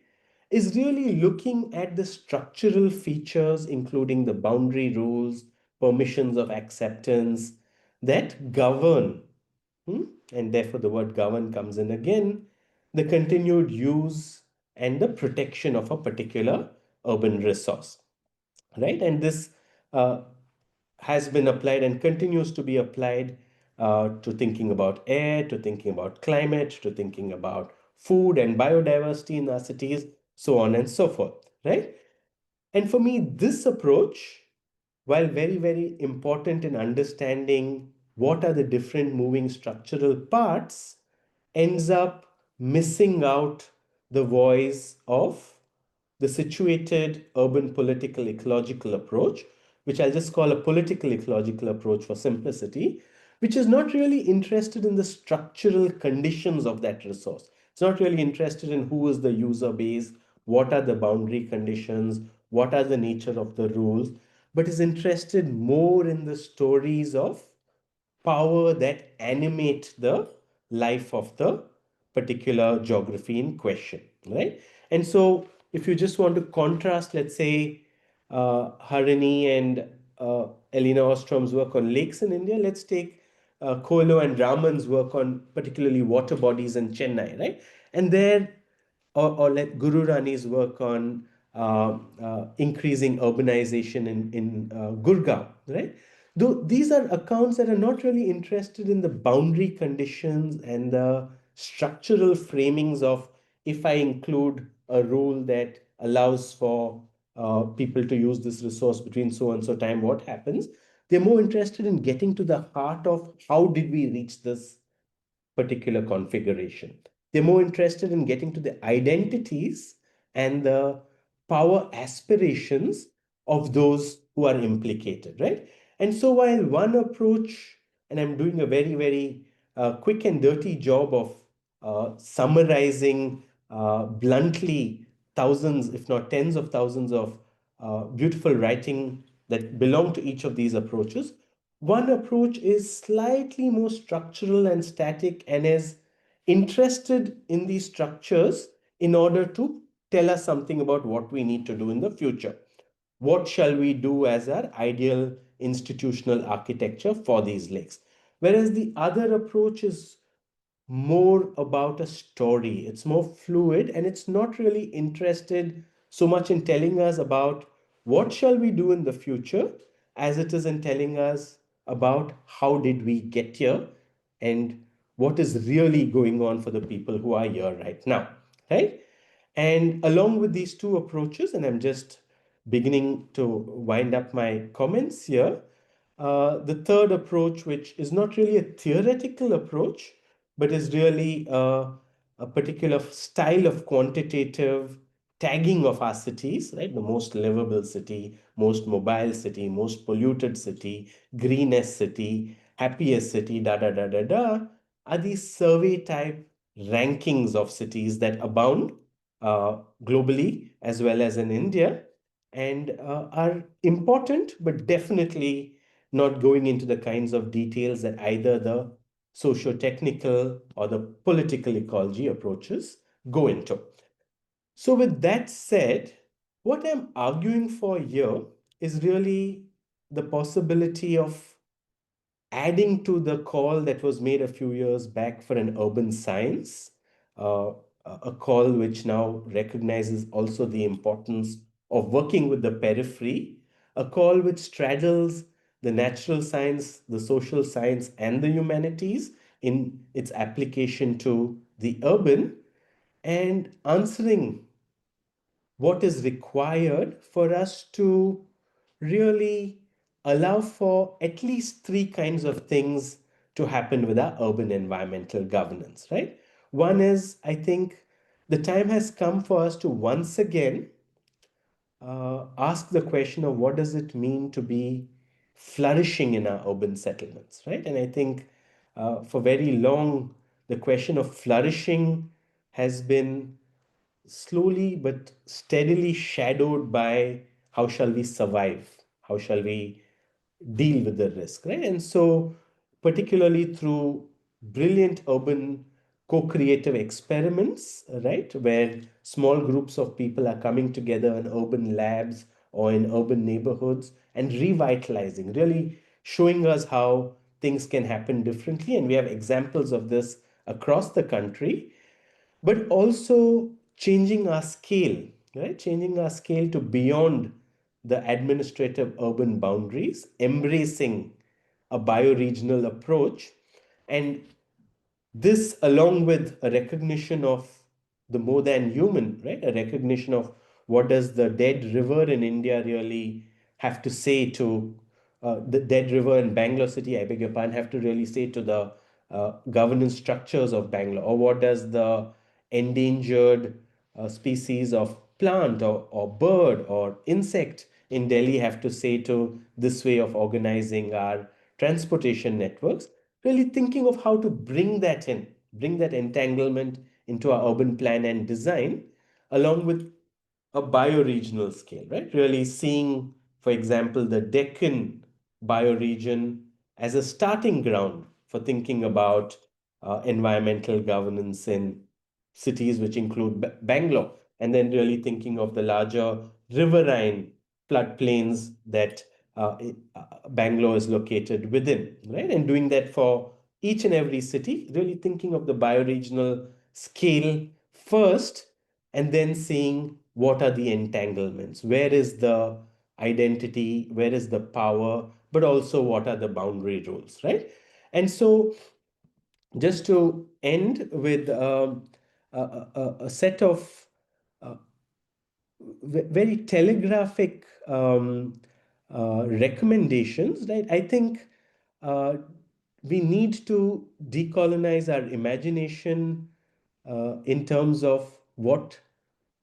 is really looking at the structural features, including the boundary rules, permissions of acceptance that govern, and therefore the word govern comes in again, the continued use and the protection of a particular urban resource, right? And this uh, has been applied and continues to be applied to thinking about air, to thinking about climate, to thinking about food and biodiversity in our cities, so on and so forth, right? And for me, this approach, while very, very important in understanding what are the different moving structural parts, ends up missing out the voice of the situated urban political ecological approach, which I'll just call a political ecological approach for simplicity, which is not really interested in the structural conditions of that resource. It's not really interested in who is the user base, what are the boundary conditions, what are the nature of the rules, but is interested more in the stories of power that animate the life of the particular geography in question, right? And so, if you just want to contrast, let's say, Harini and Elina Ostrom's work on lakes in India, let's take Kolo and Raman's work on particularly water bodies in Chennai, right? And there, or let Guru Rani's work on increasing urbanization in Gurgaon, right? Though these are accounts that are not really interested in the boundary conditions and the structural framings of, if I include a rule that allows for people to use this resource between so and so time, what happens? They're more interested in getting to the heart of how did we reach this particular configuration. They're more interested in getting to the identities and the power aspirations of those who are implicated, right? And so while one approach, and I'm doing a very, very quick and dirty job of summarizing bluntly thousands, if not tens of thousands of beautiful writing that belong to each of these approaches, one approach is slightly more structural and static and is interested in these structures in order to tell us something about what we need to do in the future. what shall we do as our ideal institutional architecture for these lakes. Whereas the other approach is more about a story. It's more fluid and it's not really interested so much in telling us about what shall we do in the future as it is in telling us about how did we get here and what is really going on for the people who are here right now, right? And along with these two approaches, and I'm just beginning to wind up my comments here, the third approach, which is not really a theoretical approach, but is really a particular style of quantitative tagging of our cities, right? The most livable city, most mobile city, most polluted city, greenest city, happiest city, da da da da da, are these survey type rankings of cities that abound globally as well as in India and are important, but definitely not going into the kinds of details that either the socio-technical or the political ecology approaches go into. So, with that said, what I'm arguing for here is really the possibility of adding to the call that was made a few years back for an urban science, uh, a call which now recognizes also the importance of working with the periphery, a call which straddles the natural science, the social science, and the humanities in its application to the urban, and answering what is required for us to really allow for at least three kinds of things to happen with our urban environmental governance, right? One is, I think, the time has come for us to once again ask the question of what does it mean to be flourishing in our urban settlements, right? And I think for very long, the question of flourishing has been slowly but steadily shadowed by how shall we survive? How shall we deal with the risk, right? And so, particularly through brilliant urban co-creative experiments, right, where small groups of people are coming together in urban labs or in urban neighborhoods and revitalizing, really showing us how things can happen differently. And we have examples of this across the country, but also changing our scale, right? Changing our scale to beyond the administrative urban boundaries, embracing a bioregional approach. And this, along with a recognition of the more than human, right? A recognition of what does the dead river in India really have to say to the dead river in Bangalore city, I beg your pardon, have to really say to the governance structures of Bangalore, or what does the endangered species of plant or bird or insect in Delhi have to say to this way of organizing our transportation networks, really thinking of how to bring that in, bring that entanglement into our urban plan and design, along with a bioregional scale, right? Really seeing, for example, the Deccan bioregion as a starting ground for thinking about environmental governance in cities which include Bangalore, and then really thinking of the larger riverine floodplains that Bangalore is located within, right? And doing that for each and every city, really thinking of the bioregional scale first, and then seeing what are the entanglements, where is the identity, where is the power, but also what are the boundary rules, right? And so, just to end with a set of uh, very telegraphic recommendations, right? I think uh, we need to decolonize our imagination in terms of what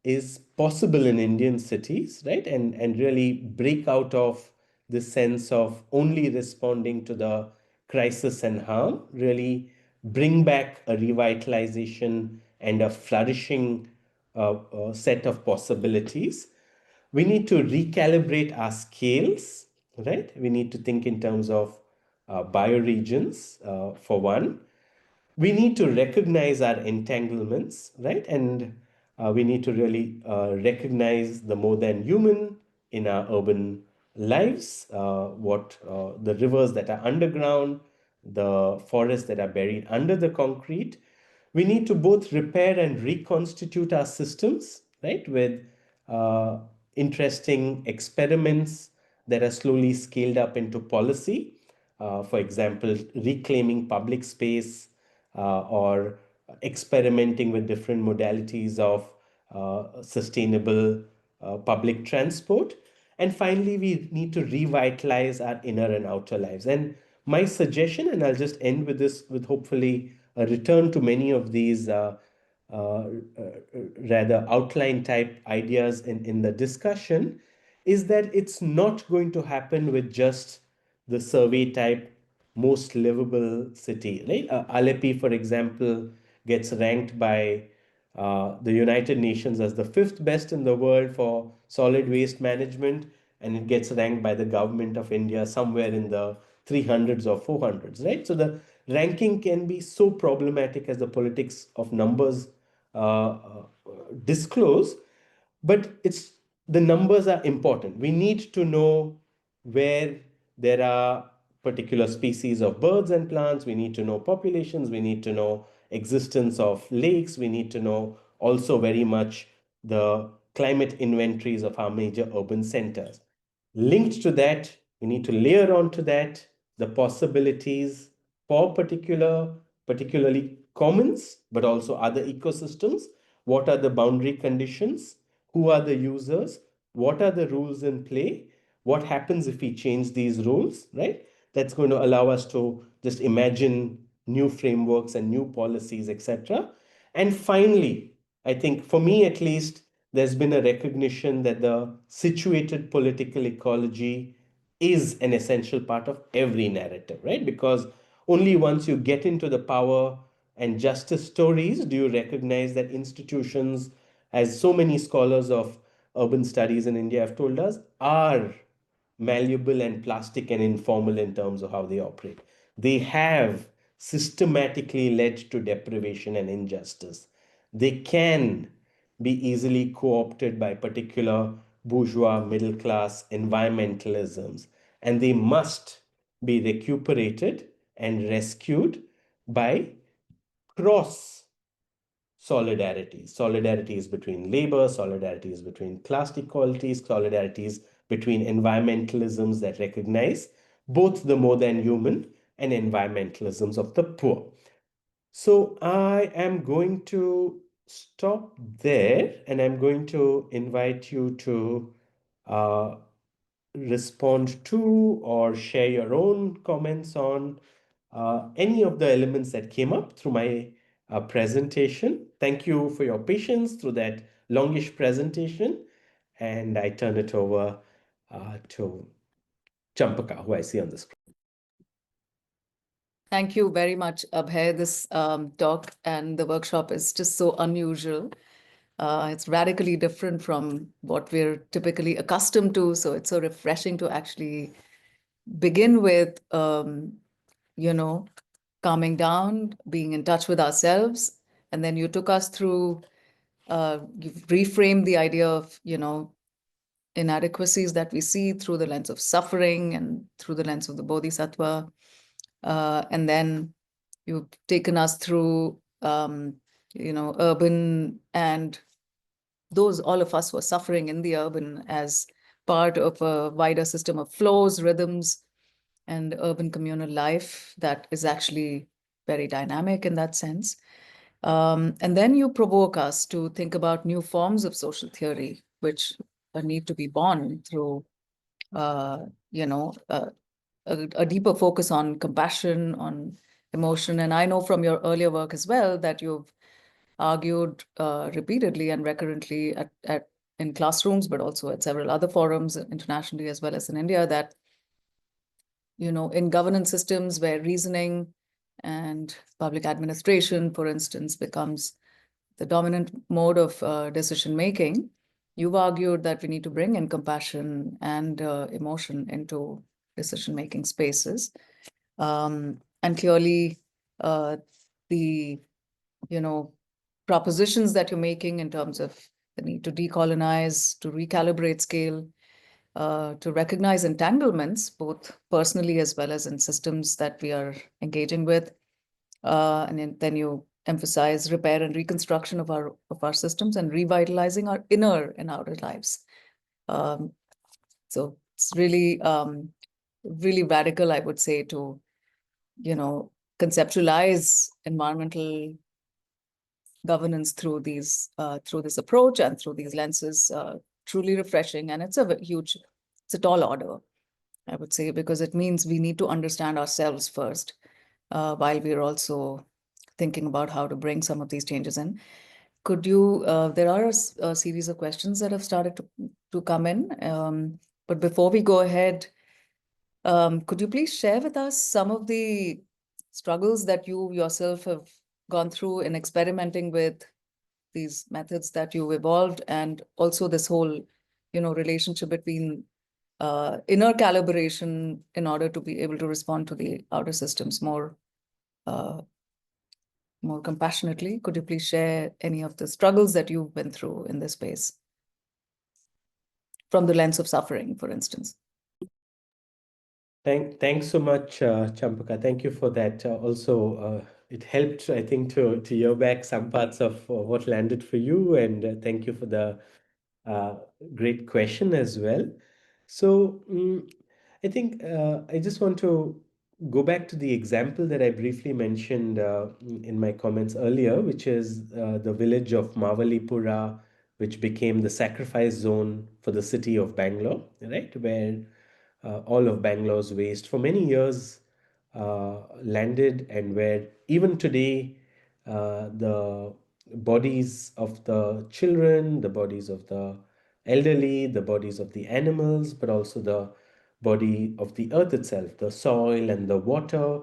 is possible in Indian cities, right? And really break out of the sense of only responding to the crisis and harm, really bring back a revitalization and a flourishing set of possibilities. We need to recalibrate our scales, right? We need to think in terms of bioregions, for one. We need to recognize our entanglements, right? And we need to really recognize the more than human, in our urban lives, what the rivers that are underground, the forests that are buried under the concrete. We need to both repair and reconstitute our systems, right, with uh, interesting experiments that are slowly scaled up into policy. For example, reclaiming public space or experimenting with different modalities of sustainable public transport. And finally, we need to revitalize our inner and outer lives. And my suggestion, and I'll just end with this, with hopefully a return to many of these uh, rather outline type ideas in the discussion, is that it's not going to happen with just the survey type most livable city, right? Aleppo, for example, gets ranked by the United Nations as the fifth best in the world for solid waste management, and it gets ranked by the government of India somewhere in the 300s or 400s, right? So the ranking can be so problematic as the politics of numbers disclose, but it's the numbers are important. We need to know where there are particular species of birds and plants. We need to know populations. We need to know existence of lakes. We need to know also very much the climate inventories of our major urban centers. Linked to that, we need to layer onto that the possibilities for particularly commons, but also other ecosystems. What are the boundary conditions? Who are the users? What are the rules in play? What happens if we change these rules, right? That's going to allow us to just imagine new frameworks and new policies, etc. And finally, I think for me at least, there's been a recognition that the situated political ecology is an essential part of every narrative, right? Because only once you get into the power and justice stories do you recognize that institutions, as so many scholars of urban studies in India have told us, are malleable and plastic and informal in terms of how they operate. They have systematically led to deprivation and injustice. They can be easily co opted by particular bourgeois middle class environmentalisms, and they must be recuperated and rescued by cross solidarities. Solidarities between labor, solidarities between class equalities, solidarities between environmentalisms that recognize both the more than human and environmentalisms of the poor. So I am going to stop there, and I'm going to invite you to uh, respond to or share your own comments on any of the elements that came up through my presentation. Thank you for your patience through that longish presentation. And I turn it over to Champaka, who I see on the screen. Thank you very much, Abhay. This talk and the workshop is just so unusual. It's radically different from what we're typically accustomed to. So it's so refreshing to actually begin with, calming down, being in touch with ourselves. And then you took us through, you've reframed the idea of, inadequacies that we see through the lens of suffering and through the lens of the Bodhisattva. And then you've taken us through, urban and those, all of us who are suffering in the urban as part of a wider system of flows, rhythms, and urban communal life that is actually very dynamic in that sense. And then you provoke us to think about new forms of social theory, which need to be born through, a deeper focus on compassion, on emotion. And I know from your earlier work as well that you've argued repeatedly and recurrently in classrooms, but also at several other forums internationally as well as in India, that in governance systems where reasoning and public administration, for instance, becomes the dominant mode of decision making, you've argued that we need to bring in compassion and emotion into decision making spaces. And clearly, the propositions that you're making in terms of the need to decolonize, to recalibrate scale, to recognize entanglements, both personally as well as in systems that we are engaging with. And then you emphasize repair and reconstruction of our systems and revitalizing our inner and outer lives. So it's really really radical, I would say, to conceptualize environmental governance through this approach and through these lenses. Truly refreshing, and it's a tall order, I would say, because it means we need to understand ourselves first, while we're also thinking about how to bring some of these changes in. There are a series of questions that have started to come in. But before we go ahead, could you please share with us some of the struggles that you yourself have gone through in experimenting with these methods that you evolved, and also this whole, relationship between inner calibration in order to be able to respond to the outer systems more compassionately? Could you please share any of the struggles that you've been through in this space from the lens of suffering, for instance? Thanks so much, Champaka. Thank you for that. It helped, I think, to hear back some parts of what landed for you, and thank you for the uh, great question as well. So, I think I just want to go back to the example that I briefly mentioned in my comments earlier, which is the village of Mavalipura, which became the sacrifice zone for the city of Bangalore, right? Where all of Bangalore's waste for many years landed, and where even today the bodies of the children, the bodies of the elderly, the bodies of the animals, but also the body of the earth itself, the soil and the water,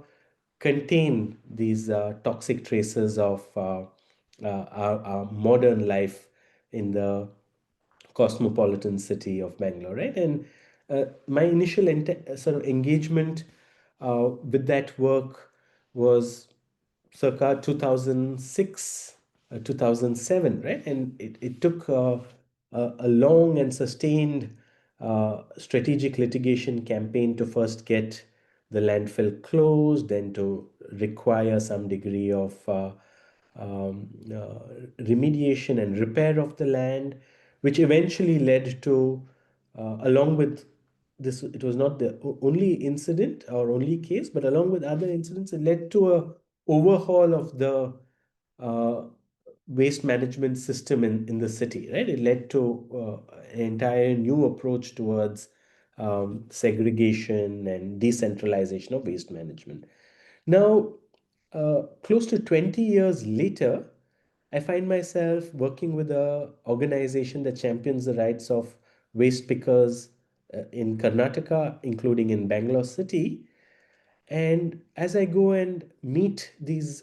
contain these toxic traces of our modern life in the cosmopolitan city of Bangalore, right? And my initial sort of engagement with that work was circa 2006, 2007, right? And it took a long and sustained strategic litigation campaign to first get the landfill closed, then to require some degree of remediation and repair of the land, which eventually led to, along with this, it was not the only incident or only case, but along with other incidents, it led to a overhaul of the uh, waste management system in the city, right? It led to an entire new approach towards segregation and decentralization of waste management. Now, close to 20 years later, I find myself working with a organization that champions the rights of waste pickers in Karnataka, including in Bangalore city. And as I go and meet these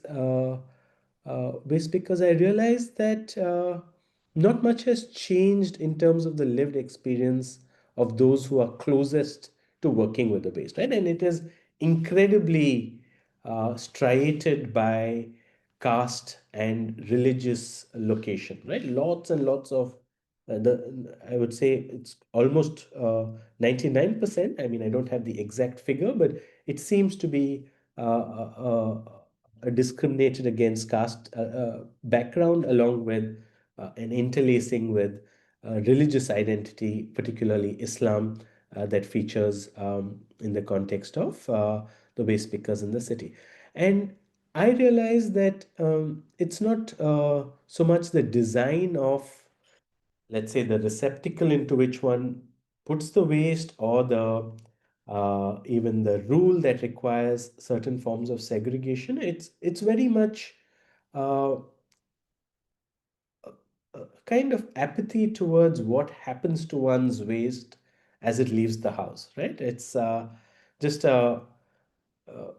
waste pickers, I realize that not much has changed in terms of the lived experience of those who are closest to working with the waste, right? And it is incredibly striated by caste and religious location, right? Lots and lots of I would say it's almost 99%. I mean, I don't have the exact figure, but it seems to be discriminated against caste background, along with an interlacing with religious identity, particularly Islam, that features in the context of the waste pickers in the city. And I realized that it's not so much the design of, let's say, the receptacle into which one puts the waste, or the even the rule that requires certain forms of segregation. It's very much uh, a kind of apathy towards what happens to one's waste as it leaves the house, right? It's just a uh,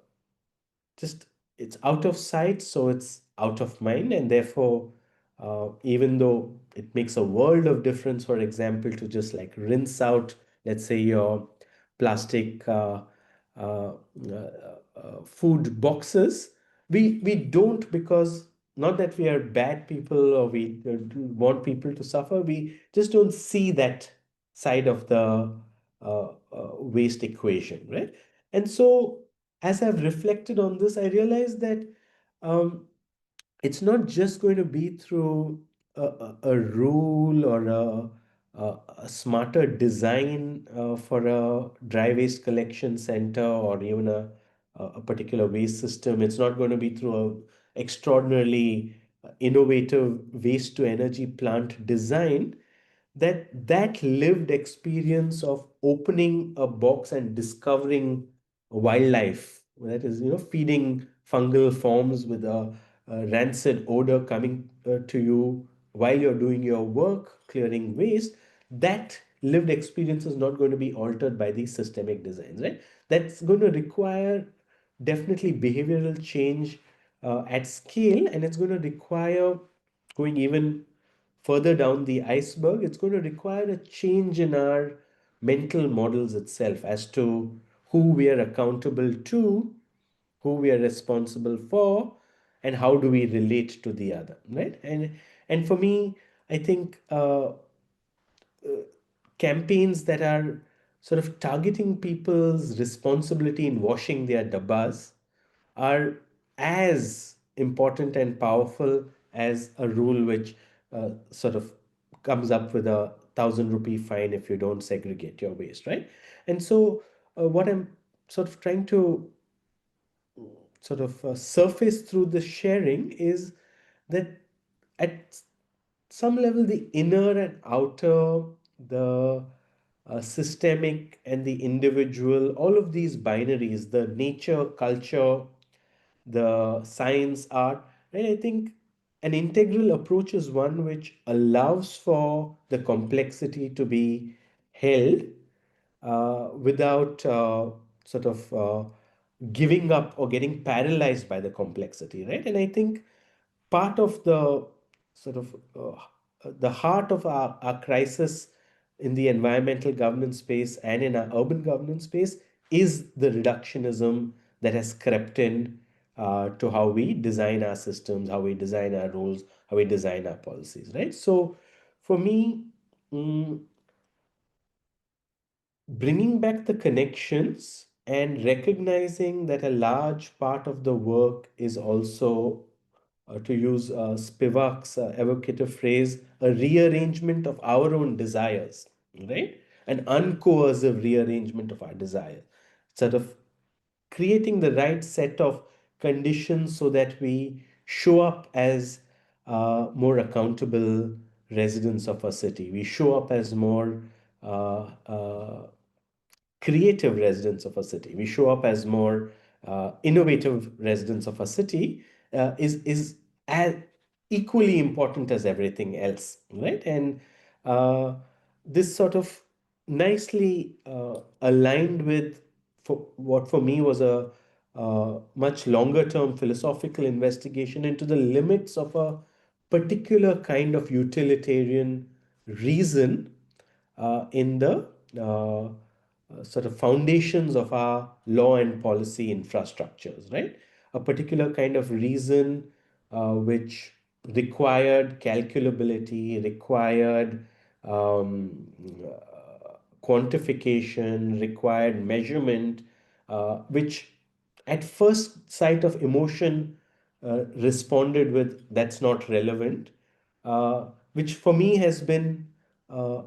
just it's out of sight, so it's out of mind, and therefore, even though it makes a world of difference, for example, to just like rinse out, let's say, your plastic uh, food boxes, we don't, because not that we are bad people or we want people to suffer, we just don't see that side of the waste equation, right? And so, as I've reflected on this, I realized that um, it's not just going to be through a rule or a smarter design for a dry waste collection center or even a particular waste system. It's not going to be through a extraordinarily innovative waste to energy plant design. That lived experience of opening a box and discovering wildlife, that is, feeding fungal forms with a rancid odor coming to you while you're doing your work clearing waste, that lived experience is not going to be altered by these systemic designs, right? That's going to require definitely behavioral change at scale, and it's going to require going even further down the iceberg. It's going to require a change in our mental models itself as to who we are accountable to, who we are responsible for, and how do we relate to the other, right? And for me, I think campaigns that are sort of targeting people's responsibility in washing their dabbas are as important and powerful as a rule which sort of comes up with 1,000 rupee fine if you don't segregate your waste, right? And so, what I'm sort of trying to sort of surface through the sharing is that at some level, the inner and outer, the systemic and the individual, all of these binaries, the nature, culture, the science, art, right? I think an integral approach is one which allows for the complexity to be held without sort of giving up or getting paralyzed by the complexity, right? And I think part of the sort of the heart of our crisis in the environmental governance space and in our urban governance space is the reductionism that has crept in to how we design our systems, how we design our rules, how we design our policies, right? So for me, mm, bringing back the connections and recognizing that a large part of the work is also, to use Spivak's evocative phrase, a rearrangement of our own desires, right? An uncoercive rearrangement of our desires, sort of creating the right set of conditions so that we show up as more accountable residents of a city. We show up as more creative residents of a city. We show up as more innovative residents of a city is as equally important as everything else, right? And uh, this sort of nicely aligned with what for me was a much longer term philosophical investigation into the limits of a particular kind of utilitarian reason in the sort of foundations of our law and policy infrastructures, right? A particular kind of reason which required calculability, required quantification, required measurement, which at first sight of emotion responded with that's not relevant, which for me has been a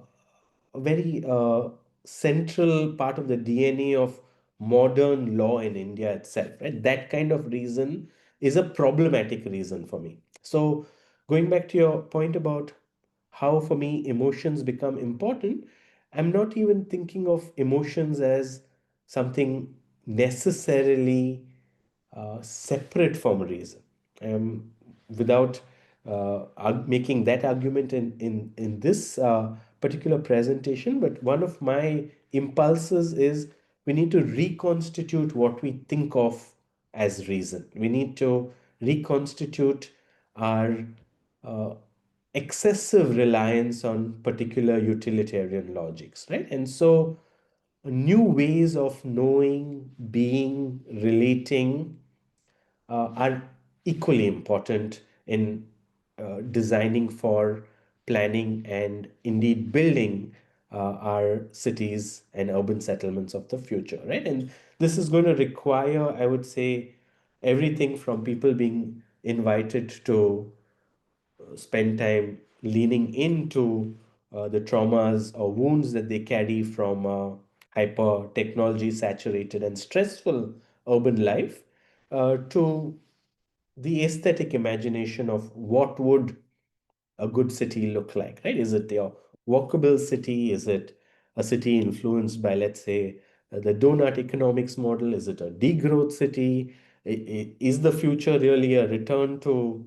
very central part of the DNA of modern law in India itself, right? That kind of reason is a problematic reason for me. So, going back to your point about how for me emotions become important, I'm not even thinking of emotions as something necessarily separate from reason. Without making that argument in this particular presentation, but one of my impulses is we need to reconstitute what we think of as reason. We need to reconstitute our uh, excessive reliance on particular utilitarian logics, right? And so new ways of knowing, being, relating are equally important in designing for, planning, and indeed building our cities and urban settlements of the future, right? And this is going to require, I would say, everything from people being invited to spend time leaning into the traumas or wounds that they carry from hyper technology saturated and stressful urban life, to the aesthetic imagination of what would a good city look like, right? Is it a walkable city? Is it a city influenced by, let's say, the donut economics model? Is it a degrowth city? Is the future really a return to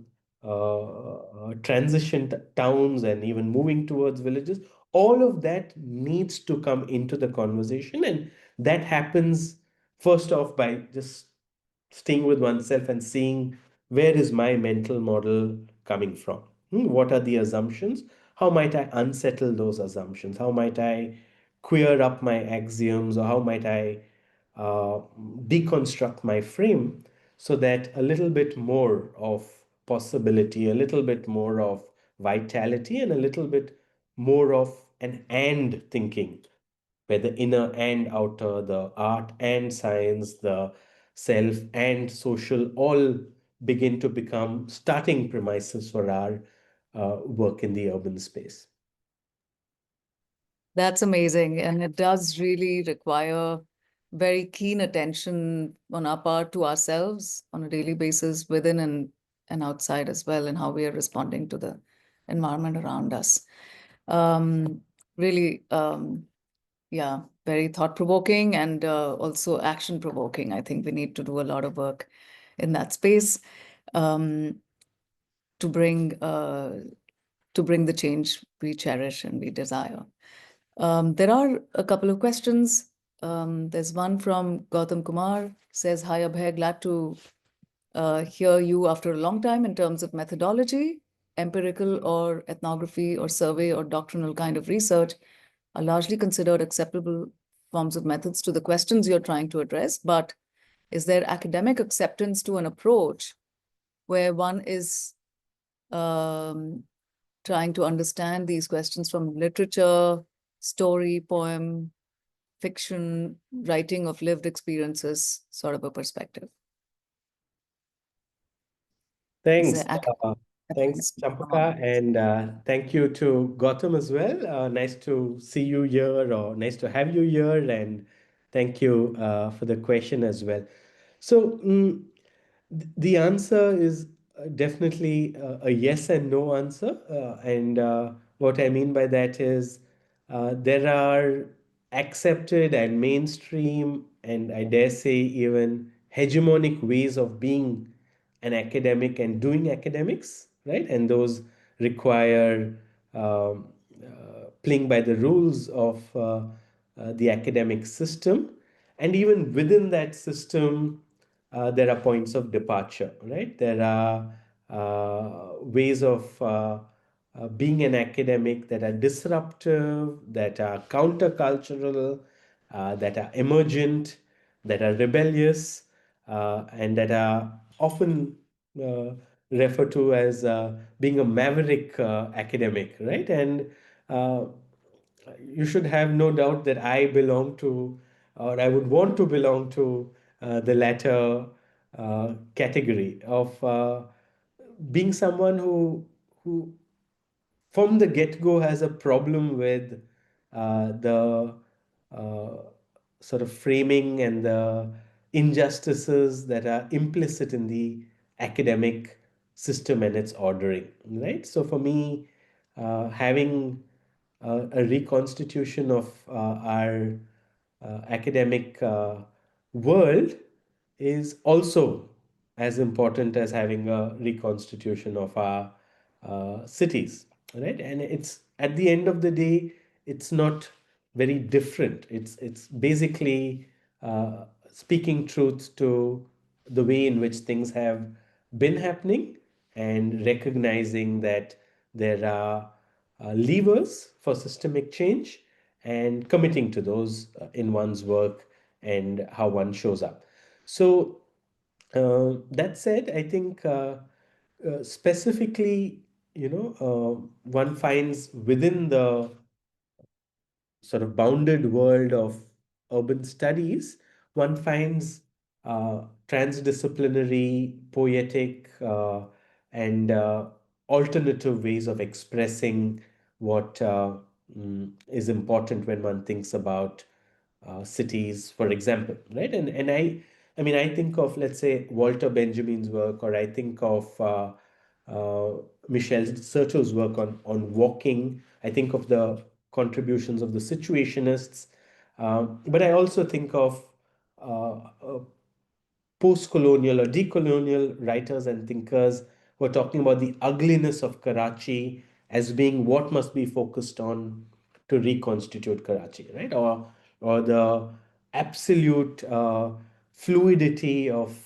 transition towns and even moving towards villages? All of that needs to come into the conversation, and that happens first off by just staying with oneself and seeing where is my mental model coming from. What are the assumptions? How might I unsettle those assumptions? How might I queer up my axioms, or how might I uh, deconstruct my frame so that a little bit more of possibility, a little bit more of vitality, and a little bit more of an and thinking, where the inner and outer, the art and science, the self and social all begin to become starting premises for our work in the urban space. That's amazing. And it does really require very keen attention on our part to ourselves on a daily basis, within and outside as well, and how we are responding to the environment around us. Um, really, yeah, very thought-provoking and also action-provoking. I think we need to do a lot of work in that space, um, to bring the change we cherish and we desire. There are a couple of questions. There's one from Gautam Kumar, says, "Hi Abhay, glad to hear you after a long time. In terms of methodology, empirical or ethnography or survey or doctrinal kind of research are largely considered acceptable forms of methods to the questions you're trying to address. But is there academic acceptance to an approach where one is um, trying to understand these questions from literature, story, poem, fiction, writing of lived experiences sort of a perspective?" Is Thanks. there Uh, Thanks, Champaka, and thank you to Gautam as well. Nice to see you here, or nice to have you here, and thank you for the question as well. So, the answer is definitely a yes and no answer. And what I mean by that is there are accepted and mainstream, and I dare say even hegemonic ways of being an academic and doing academics, right? And those require playing by the rules of the academic system. And even within that system, there are points of departure, right? There are ways of being an academic that are disruptive, that are countercultural, that are emergent, that are rebellious, and that are often uh, referred to as being a maverick academic, right? And uh, you should have no doubt that I belong to, or I would want to belong to, the latter category of being someone who from the get-go has a problem with the uh, sort of framing and the injustices that are implicit in the academic system and its ordering, right? So for me, having a reconstitution of our academic world is also as important as having a reconstitution of our cities, right? And it's at the end of the day, it's not very different. It's basically speaking truth to the way in which things have been happening, and recognizing that there are levers for systemic change, and committing to those in one's work and how one shows up. So, that said, I think specifically, one finds within the sort of bounded world of urban studies, one finds transdisciplinary, poetic, and alternative ways of expressing what is important when one thinks about cities, for example, right? I mean, I think of, let's say, Walter Benjamin's work, or I think of Michel Serto's work on walking. I think of the contributions of the situationists, but I also think of post-colonial or decolonial writers and thinkers who are talking about the ugliness of Karachi as being what must be focused on to reconstitute Karachi, right? Or the absolute fluidity of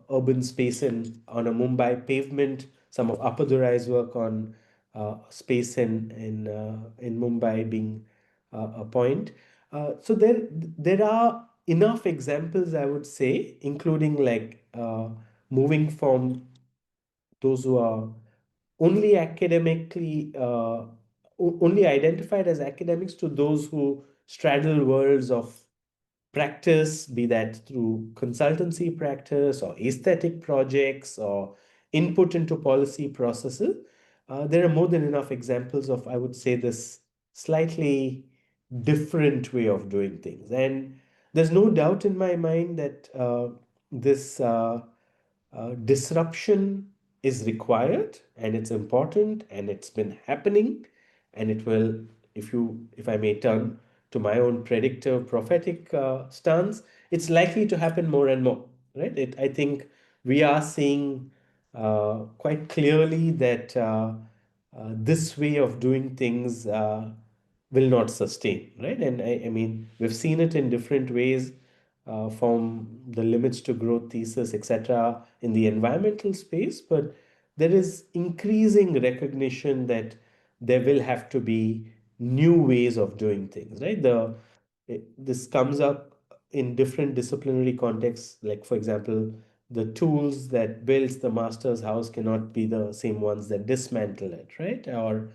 urban space on a Mumbai pavement. Some of Appadurai's work on space in Mumbai being a point. So there are enough examples, I would say, including like moving from those who are only academically only identified as academics to those who straddle worlds of practice, be that through consultancy practice or aesthetic projects or input into policy processes. There are more than enough examples of, I would say, this slightly different way of doing things. And there's no doubt in my mind that this disruption is required and it's important and it's been happening, and it will, if I may turn to my own predictive prophetic stance, it's likely to happen more and more, right? I think we are seeing quite clearly that this way of doing things will not sustain, right? And I mean, we've seen it in different ways, from the limits to growth thesis, etc., in the environmental space, but there is increasing recognition that there will have to be new ways of doing things, right? This comes up in different disciplinary contexts. Like, for example, the tools that builds the master's house cannot be the same ones that dismantle it, right? Or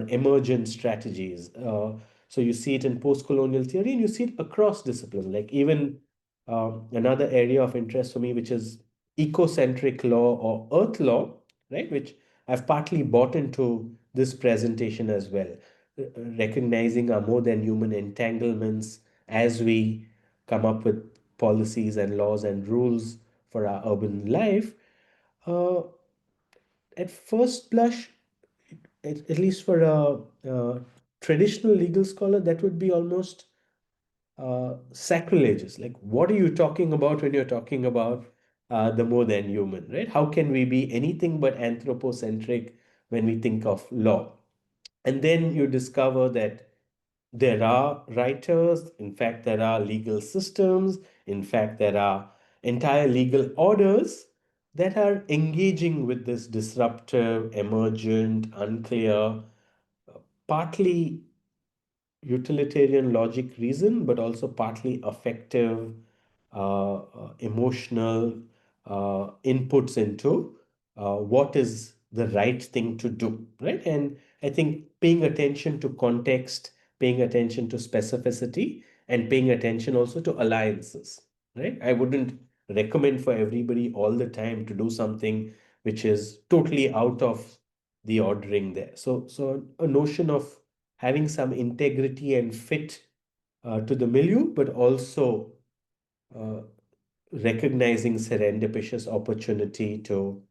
emergent strategies. So you see it in post-colonial theory, and you see it across disciplines. Like even another area of interest for me, which is ecocentric law or earth law, right? Which I've partly bought into this presentation as well, recognizing our more than human entanglements as we come up with policies and laws and rules for our urban life. Uh, at first blush, at least for a traditional legal scholar, that would be almost sacrilegious. Like, what are you talking about when you're talking about the more than human, right? How can we be anything but anthropocentric when we think of law? And then you discover that there are writers, in fact, there are legal systems, in fact, there are entire legal orders that are engaging with this disruptive, emergent, unclear, partly utilitarian logic reason, but also partly affective, emotional inputs into what is the right thing to do, right? And I think paying attention to context, paying attention to specificity, and paying attention also to alliances, right? I wouldn't recommend for everybody all the time to do something which is totally out of the ordering there. So a notion of having some integrity and fit to the milieu, but also uh, recognizing serendipitous opportunity to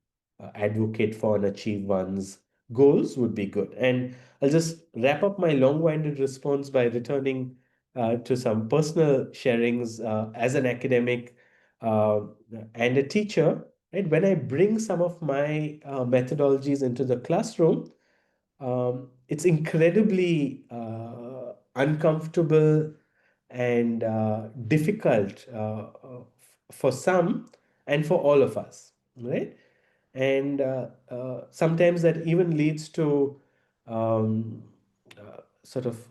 advocate for and achieve one's goals would be good. And I'll just wrap up my long-winded response by returning to some personal sharings as an academic uh, and a teacher. Right, when I bring some of my methodologies into the classroom, it's incredibly uncomfortable and difficult for some and for all of us, right? And sometimes that even leads to sort of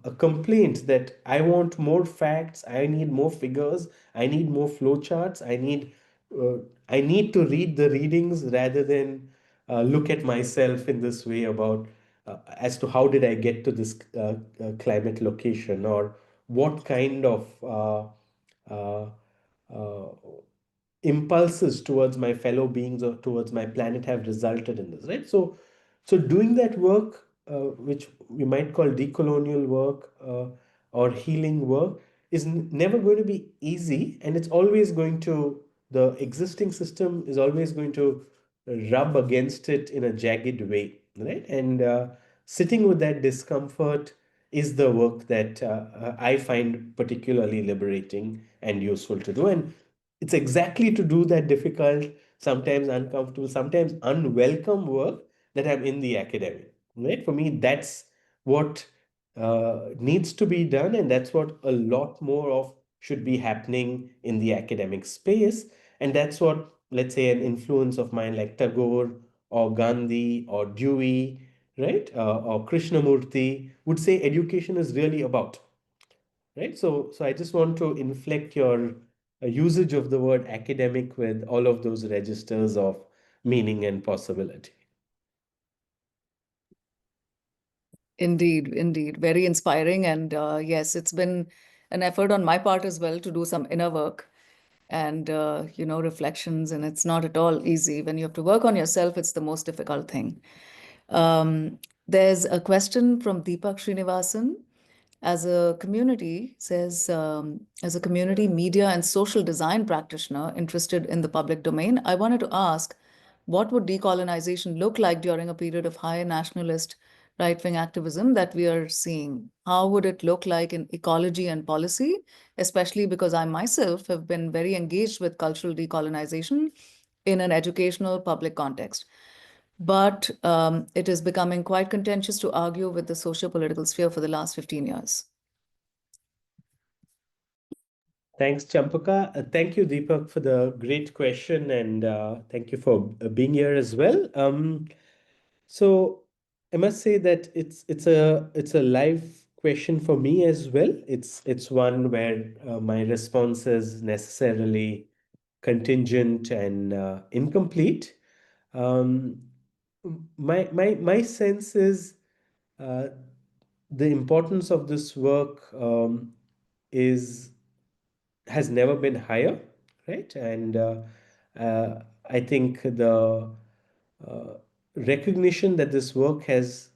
a complaint that I want more facts, I need more figures, I need more flowcharts, uh, I need to read the readings rather than look at myself in this way about as to how did I get to this climate location, or what kind of uh, uh, impulses towards my fellow beings or towards my planet have resulted in this, right? So doing that work, which we might call decolonial work or healing work, is never going to be easy, and it's always going to, the existing system is always going to rub against it in a jagged way, right? And sitting with that discomfort is the work that I find particularly liberating and useful to do. And it's exactly to do that difficult, sometimes uncomfortable, sometimes unwelcome work that I'm in the academy, right? For me, that's what needs to be done, and that's what a lot more of should be happening in the academic space. And that's what, let's say, an influence of mine like Tagore or Gandhi or Dewey, right, or Krishnamurti would say education is really about, right? So I just want to inflect your usage of the word academic with all of those registers of meaning and possibility. Indeed, indeed. Very inspiring. And yes, it's been an effort on my part as well to do some inner work and, reflections. And it's not at all easy. When you have to work on yourself, it's the most difficult thing. There's a question from Deepak Srinivasan. As a community, says, as a community media and social design practitioner interested in the public domain, I wanted to ask, what would decolonization look like during a period of high nationalist right-wing activism that we are seeing? How would it look like in ecology and policy, especially because I myself have been very engaged with cultural decolonization in an educational public context? But it is becoming quite contentious to argue with the socio-political sphere for the last 15 years. Thanks, Champaka. Thank you, Deepak, for the great question, and thank you for being here as well. So I must say that it's a live question for me as well. It's one where my response is necessarily contingent and incomplete. Um, my sense is uh, the importance of this work is has never been higher, right? And I think the uh, recognition that this work has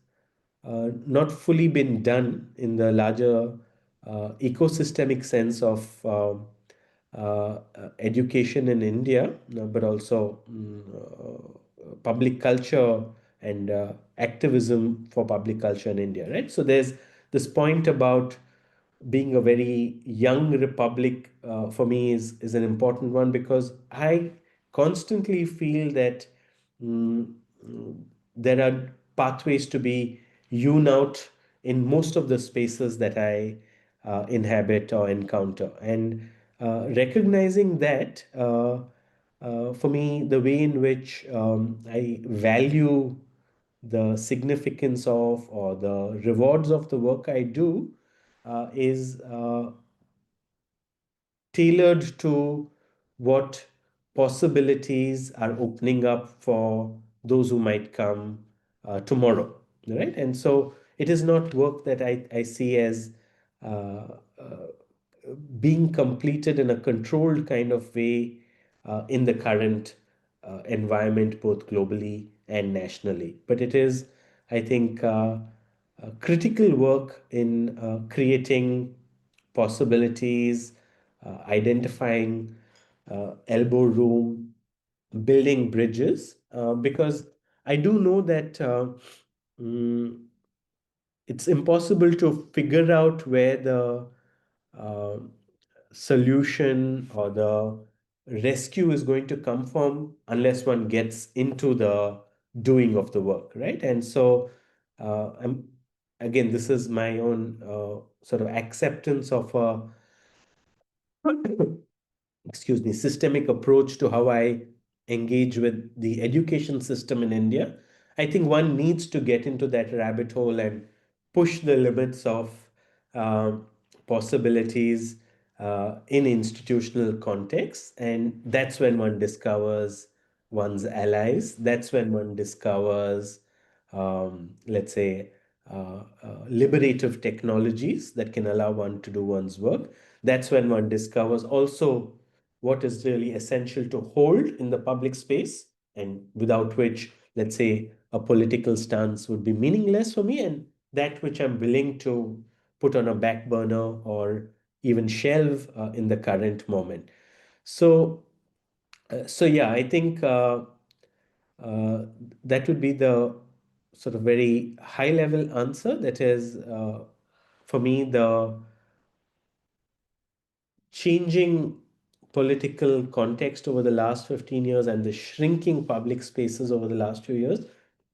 not fully been done in the larger ecosystemic sense of education in India, but also public culture and activism for public culture in India, right? So there's this point about being a very young republic for me is an important one, because I constantly feel that mm, there are pathways to be hewn out in most of the spaces that I inhabit or encounter. And recognizing that, for me, the way in which I value the significance of or the rewards of the work I do is tailored to what possibilities are opening up for those who might come tomorrow, right? And so it is not work that I see as uh, uh, being completed in a controlled kind of way in the current environment, both globally and nationally. But it is, I think, critical work in creating possibilities, identifying elbow room, building bridges, because I do know that mm, it's impossible to figure out where the uh, solution or the rescue is going to come from unless one gets into the doing of the work, right? And so I'm again, this is my own sort of acceptance of a excuse me, systemic approach to how I engage with the education system in India. I think one needs to get into that rabbit hole and push the limits of um, possibilities in institutional contexts. And that's when one discovers one's allies. That's when one discovers let's say, liberative technologies that can allow one to do one's work. That's when one discovers also what is really essential to hold in the public space, and without which, let's say, a political stance would be meaningless for me, and that which I'm willing to put on a back burner or even shelve in the current moment. So, so yeah, I think uh, that would be the sort of very high level answer. That is, for me, the changing political context over the last 15 years and the shrinking public spaces over the last few years,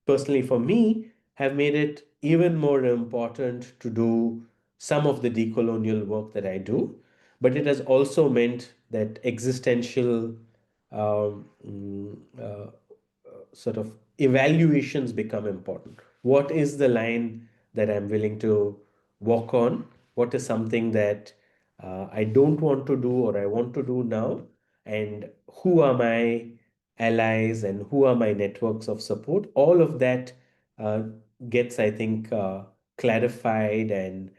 personally for me, have made it even more important to do some of the decolonial work that I do. But it has also meant that existential sort of evaluations become important. What is the line that I'm willing to walk on? What is something that I don't want to do or I want to do now? And who are my allies and who are my networks of support? All of that uh, gets, I think, clarified and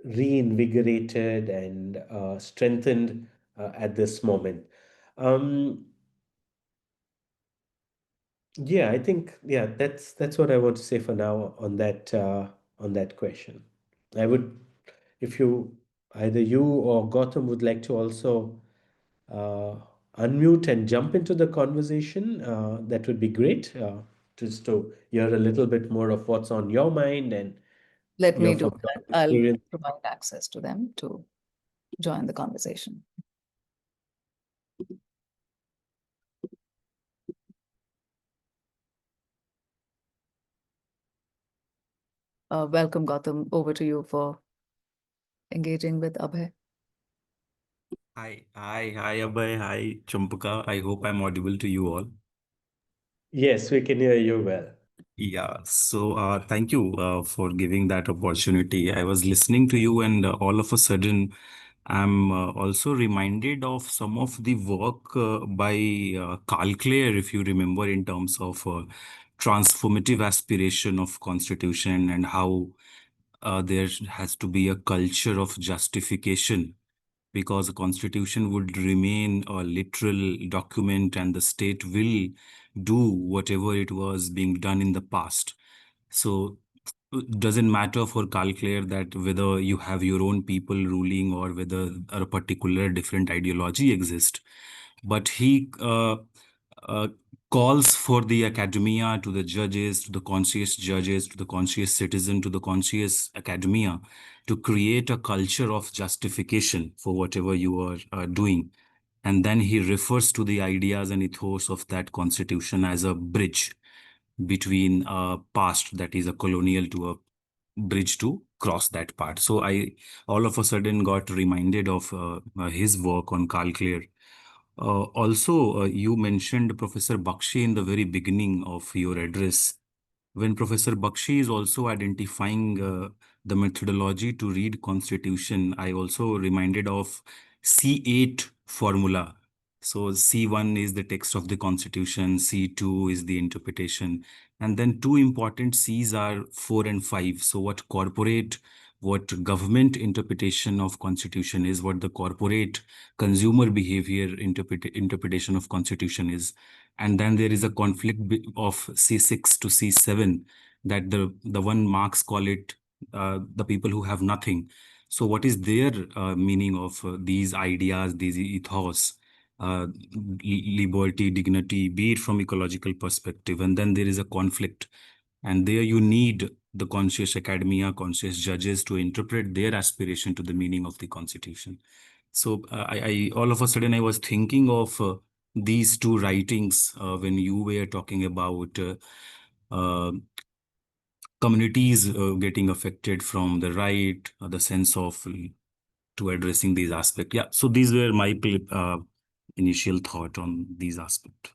reinvigorated and strengthened at this moment. Um, Yeah, I think that's what I want to say for now on that question. I would, if you either you or Gautam would like to also uh, unmute and jump into the conversation, that would be great. Just to hear a little bit more of what's on your mind and Let your me do from your that. I'll experience. provide access to them to join the conversation. Welcome, Gautam. Over to you for engaging with Abhay. Hi, Abhay. Hi, Champaka. I hope I'm audible to you all. Yes, we can hear you well. Yeah, so thank you for giving that opportunity. I was listening to you, and all of a sudden, I'm also reminded of some of the work by Karl Clare, if you remember, in terms of transformative aspiration of constitution and how there has to be a culture of justification because a constitution would remain a literal document and the state will do whatever it was being done in the past. So it doesn't matter for Karl Clare that whether you have your own people ruling or whether a particular different ideology exists. But he uh, calls for the academia, to the judges, to the conscious judges, to the conscious citizen, to the conscious academia to create a culture of justification for whatever you are doing. And then he refers to the ideas and ethos of that constitution as a bridge between a past that is a colonial to a bridge to cross that part. So I all of a sudden got reminded of his work on Karl Clare. Also, you mentioned Professor Bakshi in the very beginning of your address. When Professor Bakshi is also identifying the methodology to read Constitution, I also reminded of C8 formula. So C1 is the text of the Constitution, C2 is the interpretation, and then two important C's are 4 and 5. So what government interpretation of Constitution is, what the corporate consumer behavior interpretation of Constitution is, and then there is a conflict of C6 to C7 that the one Marx call it the people who have nothing. So what is their meaning of these ideas, these ethos, uh, liberty, dignity, be it from ecological perspective, and then there is a conflict, and there you need the conscious academia, conscious judges to interpret their aspiration to the meaning of the constitution. So I all of a sudden I was thinking of these two writings when you were talking about uh, communities getting affected from the right, the sense of to addressing these aspects. Yeah, so these were my initial thought on these aspects.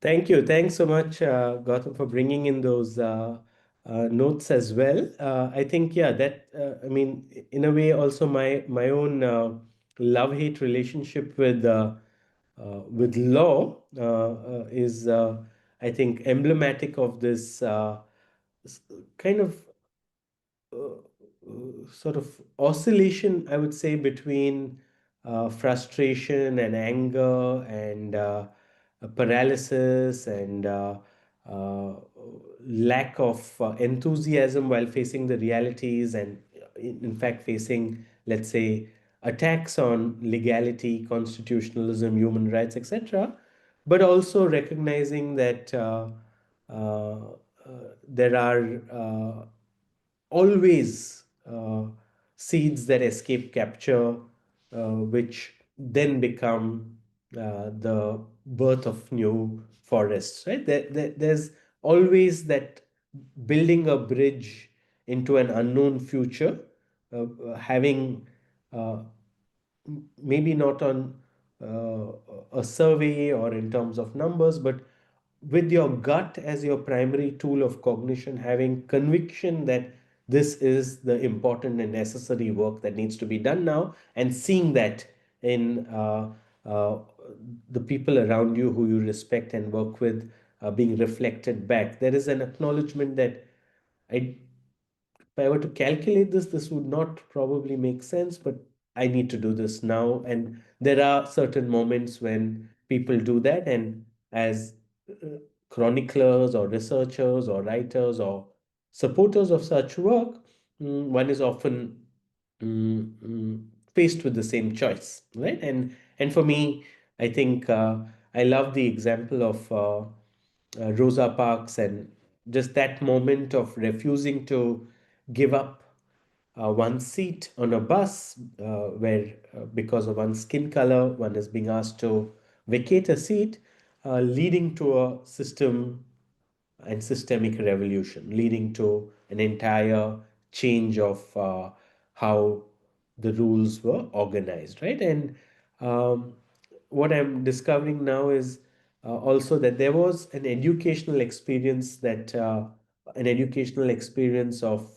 Thank you. Thanks so much, Gautam, for bringing in those notes as well. I think, yeah, that I mean, in a way, also my own love-hate relationship with law is I think, emblematic of this kind of sort of oscillation, I would say, between frustration and anger and paralysis and uh, lack of enthusiasm while facing the realities and, in fact, facing, let's say, attacks on legality, constitutionalism, human rights, etc. But also recognizing that uh, there are always seeds that escape capture, which then become the birth of new forests, right? There's always that building a bridge into an unknown future, having uh, maybe not on uh, a survey or in terms of numbers, but with your gut as your primary tool of cognition, having conviction that this is the important and necessary work that needs to be done now, and seeing that in uh, the people around you who you respect and work with being reflected back. There is an acknowledgement that I if I were to calculate this, this would not probably make sense, but I need to do this now. And there are certain moments when people do that. And as uh, chroniclers or researchers or writers or supporters of such work, one is often faced with the same choice, right? And for me, I think I love the example of Rosa Parks and just that moment of refusing to give up one seat on a bus where, because of one's skin color, one is being asked to vacate a seat, leading to a system and systemic revolution, leading to an entire change of how the rules were organized, right? And um, what I'm discovering now is also that there was an educational experience of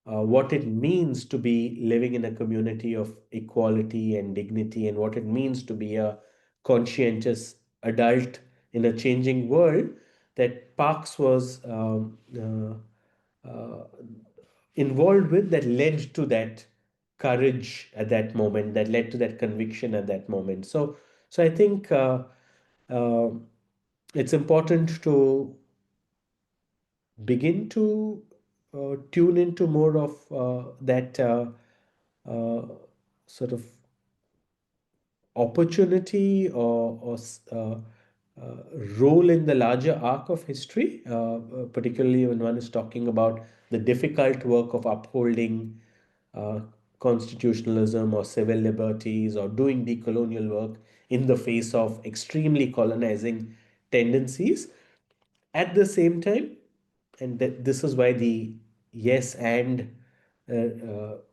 what it means to be living in a community of equality and dignity, and what it means to be a conscientious adult in a changing world, that Parks was involved with, that led to that courage at that moment, that led to that conviction at that moment. So I think uh, it's important to begin to tune into more of that uh, sort of opportunity uh, role in the larger arc of history, particularly when one is talking about the difficult work of upholding uh, constitutionalism or civil liberties or doing decolonial work in the face of extremely colonizing tendencies. At the same time, and this is why the yes and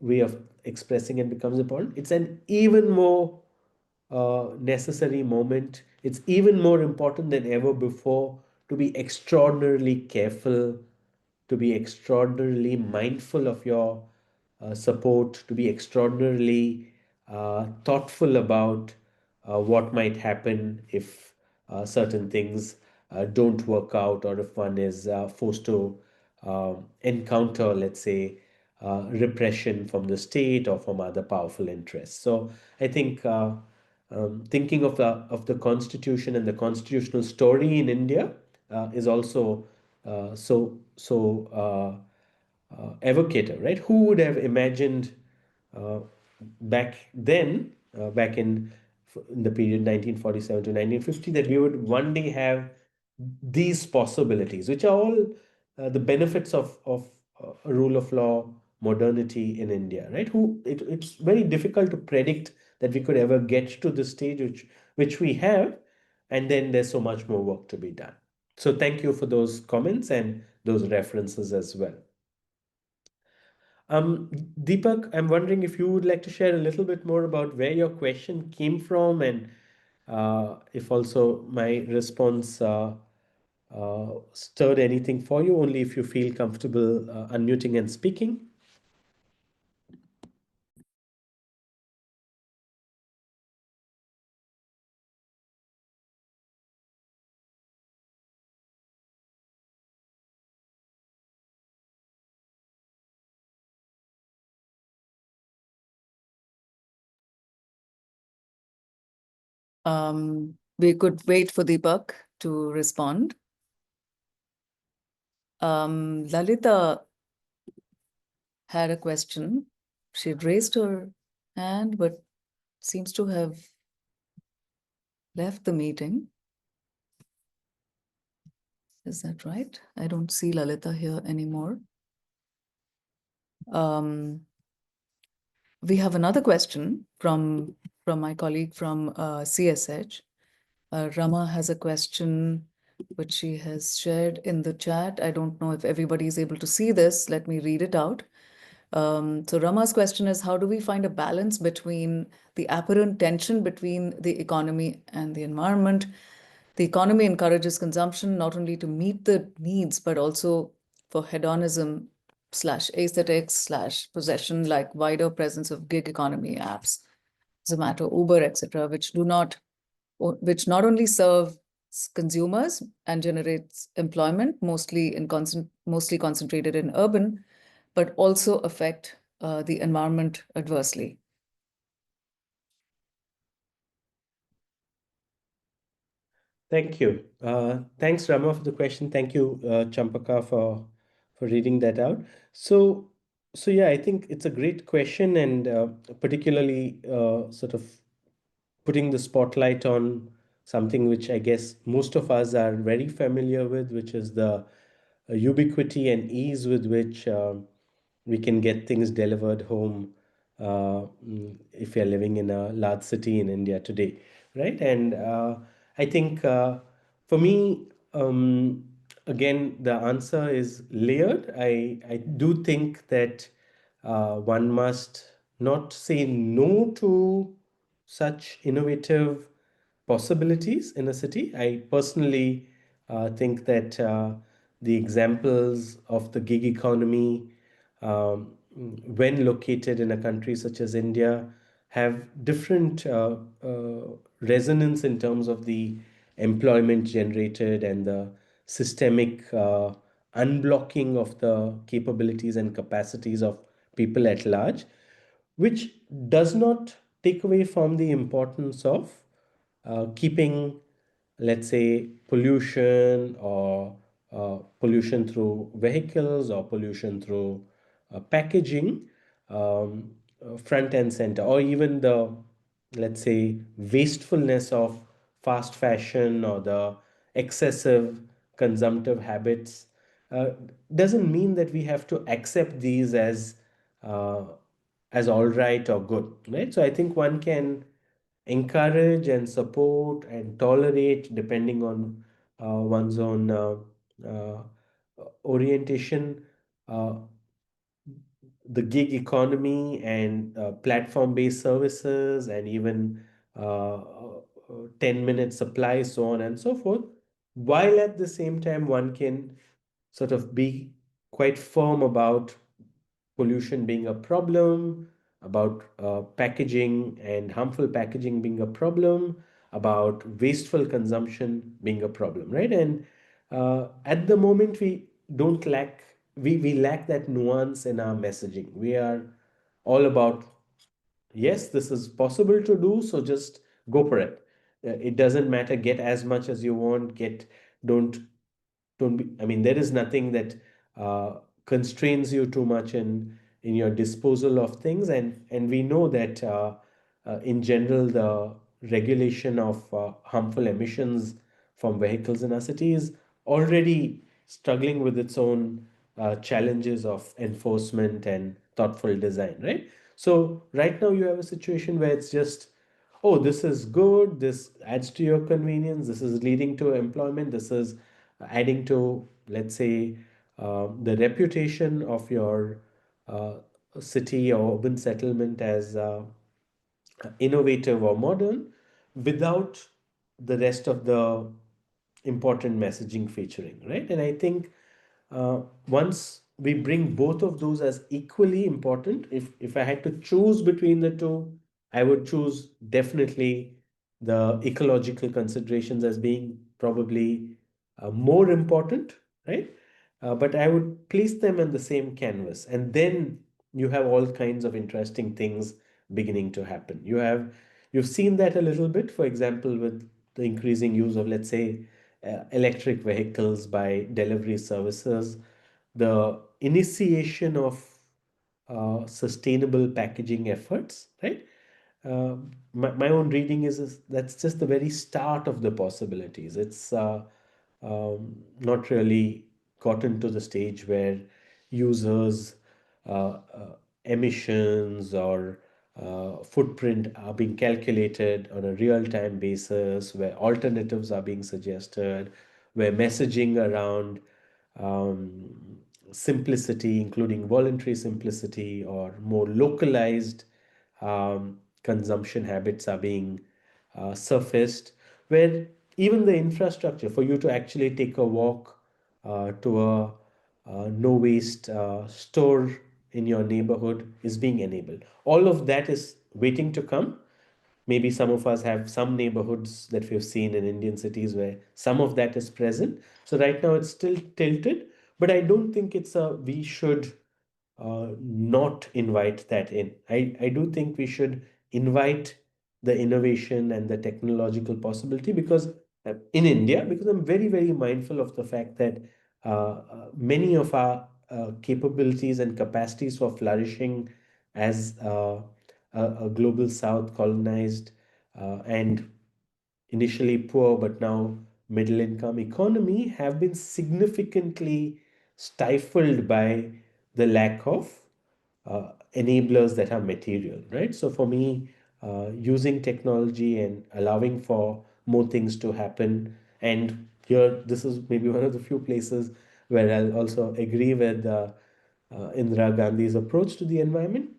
way of expressing it becomes important, it's an even more necessary moment. It's even more important than ever before to be extraordinarily careful, to be extraordinarily mindful of your support, to be extraordinarily thoughtful about what might happen if certain things don't work out, or if one is forced to encounter, let's say, repression from the state or from other powerful interests. So I think thinking of the constitution and the constitutional story in India is also evocative, right? Who would have imagined uh, back then, in the period 1947 to 1950, that we would one day have these possibilities, which are all the benefits of a rule of law modernity in India, right? It's very difficult to predict that we could ever get to the stage which we have, and then there's so much more work to be done. So thank you for those comments and those references as well. Deepak, I'm wondering if you would like to share a little bit more about where your question came from, and if also my response stirred anything for you, only if you feel comfortable unmuting and speaking. We could wait for Deepak to respond. Lalita had a question. She had raised her hand, but seems to have left the meeting. Is that right? I don't see Lalita here anymore. We have another question from my colleague from CSH. Rama has a question which she has shared in the chat. I don't know if everybody is able to see this. Let me read it out. So Rama's question is, how do we find a balance between the apparent tension between the economy and the environment? The economy encourages consumption not only to meet the needs, but also for hedonism / aesthetics / possession, like wider presence of gig economy apps, Zomato, Uber, etc., which not only serve consumers and generates employment, mostly concentrated in urban, but also affect the environment adversely. Thank you. Thanks, Rama, for the question. Thank you, Champaka, for reading that out. So yeah, I think it's a great question, and particularly sort of putting the spotlight on something which I guess most of us are very familiar with, which is the ubiquity and ease with which we can get things delivered home if you're living in a large city in India today, right? And I think for me, again, the answer is layered. I do think that one must not say no to such innovative possibilities in a city. I personally think that the examples of the gig economy, when located in a country such as India, have different resonance in terms of the employment generated and the systemic unblocking of the capabilities and capacities of people at large, which does not take away from the importance of keeping, let's say, pollution or pollution through vehicles or pollution through packaging front and center, or even the, let's say, wastefulness of fast fashion or the excessive consumptive habits. uh, doesn't mean that we have to accept these uh, as all right or good, right? So I think one can encourage and support and tolerate depending on one's own uh, orientation, uh, the gig economy and platform-based services, and even 10-minute supply, so on and so forth, while at the same time one can sort of be quite firm about pollution being a problem, about packaging and harmful packaging being a problem, about wasteful consumption being a problem, right? And at the moment, we lack that nuance in our messaging. We are all about, yes, this is possible to do, so just go for it. It doesn't matter, get as much as you want, don't don't be, I mean, there is nothing that uh, constrains you too much in your disposal of things. And we know that in general the regulation of harmful emissions from vehicles in our city is already struggling with its own challenges of enforcement and thoughtful design, right? So right now you have a situation where it's just, oh, this is good, this adds to your convenience, this is leading to employment, this is adding to, let's say, the reputation of your uh, city or urban settlement as innovative or modern, without the rest of the important messaging featuring, right? And I think once we bring both of those as equally important, if I had to choose between the two, I would choose definitely the ecological considerations as being probably more important, right? But I would place them on the same canvas, and then you have all kinds of interesting things beginning to happen. You have You've seen that a little bit, for example, with the increasing use of, let's say, electric vehicles by delivery services, the initiation of sustainable packaging efforts, right? My own reading is that's just the very start of the possibilities. It's not really gotten to the stage where users' emissions or footprint are being calculated on a real-time basis, where alternatives are being suggested, where messaging around um, simplicity, including voluntary simplicity or more localized consumption habits are being surfaced, where even the infrastructure for you to actually take a walk to a no waste store in your neighborhood is being enabled. All of that is waiting to come. Maybe some of us have some neighborhoods that we've seen in Indian cities where some of that is present. So right now it's still tilted, but I don't think it's a we should not invite that in. I do think we should invite the innovation and the technological possibility because in India, because I'm very, very mindful of the fact that many of our capabilities and capacities for flourishing as a global south colonized and initially poor but now middle income economy have been significantly stifled by the lack of enablers that are material, right? So for me, using technology and allowing for more things to happen, and here this is maybe one of the few places where I'll also agree with Indira Gandhi's approach to the environment.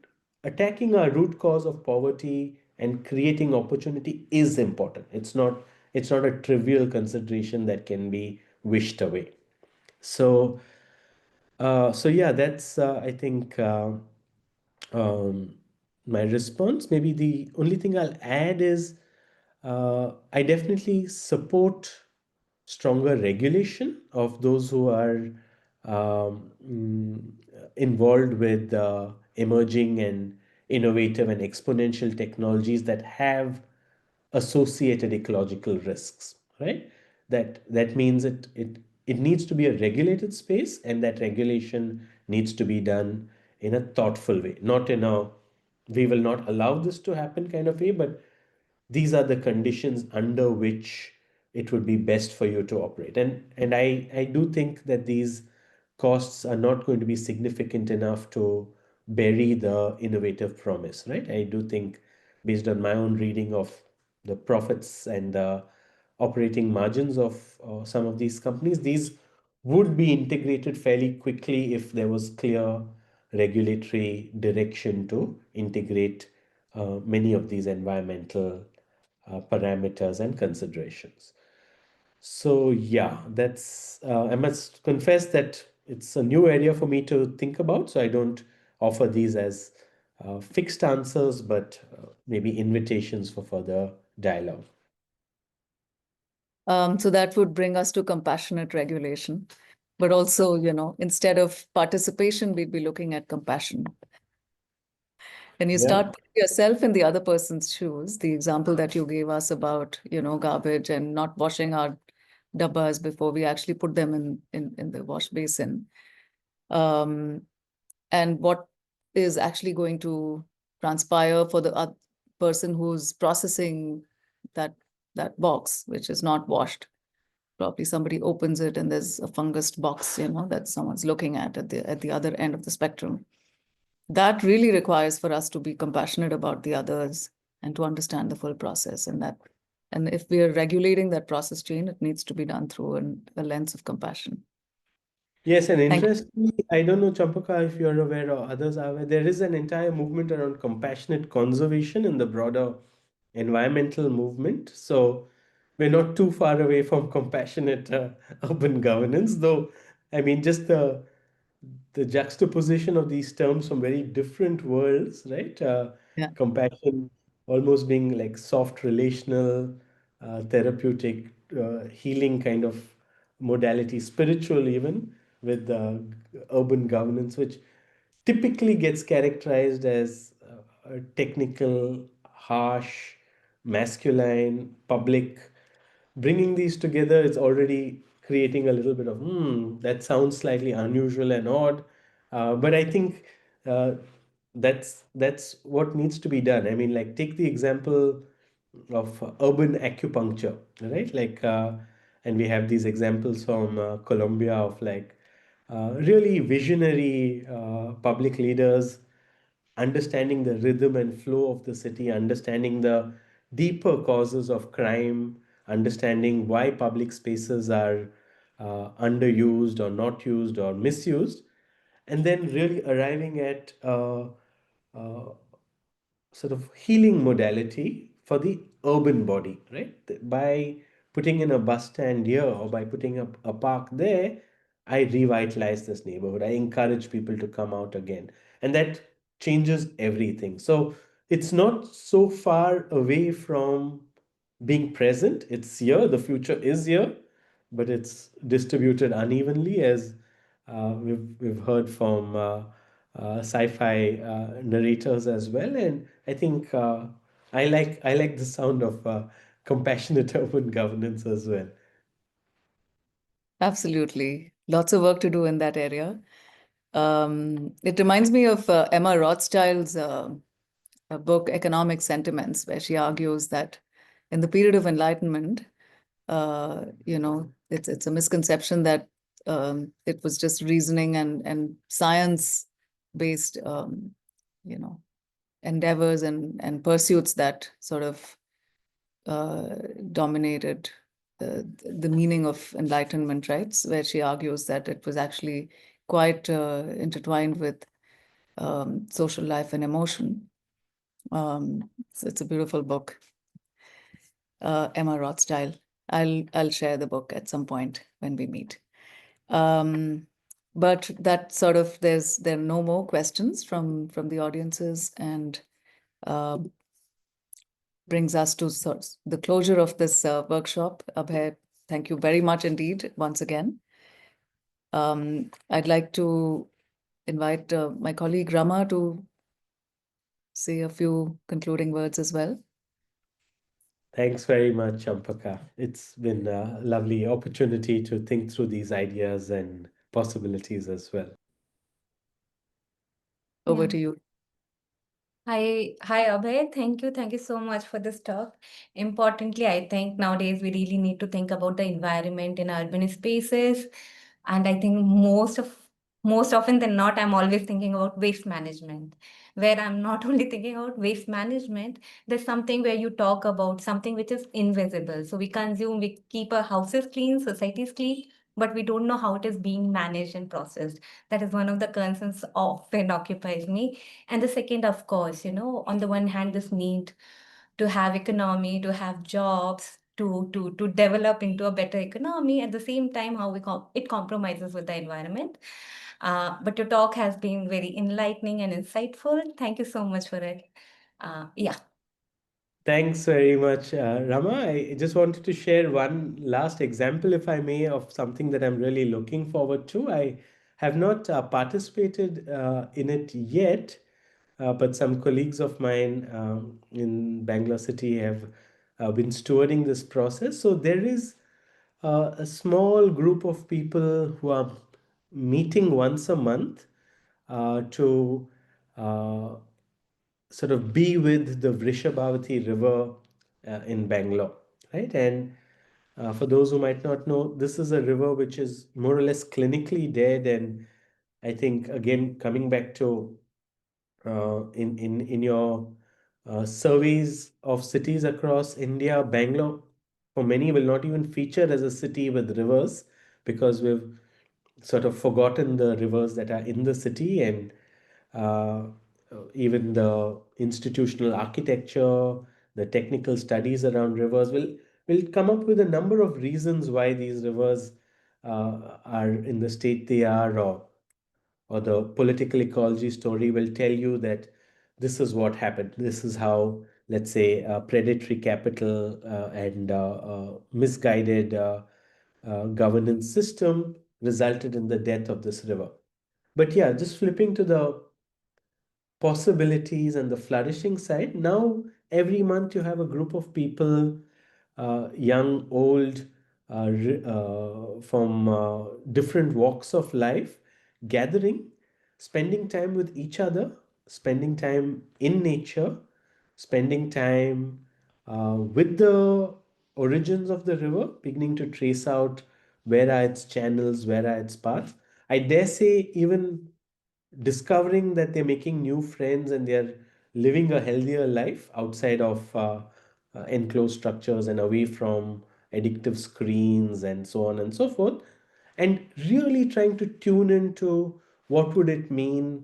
Attacking our root cause of poverty and creating opportunity is important. It's not a trivial consideration that can be wished away. So so yeah, that's I think um, my response. Maybe the only thing I'll add is I definitely support stronger regulation of those who are involved with emerging and innovative and exponential technologies that have associated ecological risks, right? That means it needs to be a regulated space, and that regulation needs to be done in a thoughtful way, not in a we will not allow this to happen kind of way, but these are the conditions under which it would be best for you to operate. And I do think that these costs are not going to be significant enough to bury the innovative promise, right? I do think, based on my own reading of the profits and the operating margins of some of these companies, these would be integrated fairly quickly if there was clear regulatory direction to integrate many of these environmental parameters and considerations. So yeah, that's I must confess that it's a new area for me to think about. So I don't offer these as fixed answers, but maybe invitations for further dialogue. So that would bring us to compassionate regulation. But also, instead of participation, we'd be looking at compassion. And you Yeah. start putting yourself in the other person's shoes. The example that you gave us about, garbage and not washing our dabbas before we actually put them in the wash basin. And what is actually going to transpire for the person who's processing that box, which is not washed. Probably somebody opens it and there's a fungus box, that someone's looking at the other end of the spectrum. That really requires for us to be compassionate about the others and to understand the full process. And if we are regulating that process chain, it needs to be done through a lens of compassion. Yes, and Thank you. interestingly, I don't know, Champaka, if you're aware or others are aware, there is an entire movement around compassionate conservation in the broader environmental movement. So we're not too far away from compassionate urban governance, though. I mean, just the juxtaposition of these terms from very different worlds, right? Yeah. Compassion almost being like soft, relational, therapeutic, healing kind of modality, spiritual even, with urban governance, which typically gets characterized as technical, harsh, masculine, public, bringing these together, it's already creating a little bit of, that sounds slightly unusual and odd. But I think uh, that's what needs to be done. I mean, like, take the example of urban acupuncture, right? Like, and we have these examples from Colombia of like really visionary public leaders understanding the rhythm and flow of the city, understanding the deeper causes of crime, understanding why public spaces are underused or not used or misused, and then really arriving at uh, sort of healing modality for the urban body, right? By putting in a bus stand here or by putting up a park there, I revitalize this neighborhood. I encourage people to come out again. And that changes everything. So it's not so far away from being present. It's here, the future is here, but it's distributed unevenly, as we've heard from sci-fi narrators as well. And I think I like the sound of compassionate urban governance as well. Absolutely. Lots of work to do in that area. It reminds me of Emma Rothschild's book, Economic Sentiments, where she argues that in the period of Enlightenment, it's a misconception that it was just reasoning and science-based, endeavors and pursuits that sort of dominated the meaning of enlightenment, right? Where she argues that it was actually quite intertwined with social life and emotion. So it's a beautiful book. Emma Rothschild. I'll share the book at some point when we meet. But that sort of there are no more questions from the audiences, and brings us to the closure of this workshop. Abhay, thank you very much indeed once again. I'd like to invite my colleague Rama to say a few concluding words as well. Thanks very much, Champaka. It's been a lovely opportunity to think through these ideas and possibilities as well. Over Yeah. to you. Hi, Abhay. Thank you so much for this talk. Importantly, I think nowadays we really need to think about the environment in urban spaces, and I think most often than not, I'm always thinking about waste management. Where I'm not only thinking about waste management, there's something where you talk about something which is invisible. So we consume, we keep our houses clean, societies clean, but we don't know how it is being managed and processed. That is one of the concerns often occupies me. And the second, of course, on the one hand, this need to have economy, to have jobs, to develop into a better economy. At the same time, how it compromises with the environment. But your talk has been very enlightening and insightful. Thank you so much for it. Yeah. Thanks very much, Rama. I just wanted to share one last example, if I may, of something that I'm really looking forward to. I have not participated in it yet, but some colleagues of mine in Bangalore City have been stewarding this process. So there is a small group of people who are meeting once a month to uh, sort of be with the Vrishabhavati River in Bangalore, right? And for those who might not know, this is a river which is more or less clinically dead. And I think, again, coming back to in your surveys of cities across India, Bangalore, for many, will not even feature as a city with rivers, because we've sort of forgotten the rivers that are in the city. And uh, even the institutional architecture, the technical studies around rivers will come up with a number of reasons why these rivers are in the state they are, or the political ecology story will tell you that this is what happened. This is how, let's say, predatory capital and misguided governance system resulted in the death of this river. But yeah, just flipping to the possibilities and the flourishing side. Now, every month you have a group of people, young, old, from different walks of life, gathering, spending time with each other, spending time in nature, spending time with the origins of the river, beginning to trace out where are its channels, where are its paths. I dare say, even discovering that they're making new friends and they're living a healthier life outside of enclosed structures and away from addictive screens and so on and so forth, and really trying to tune into what would it mean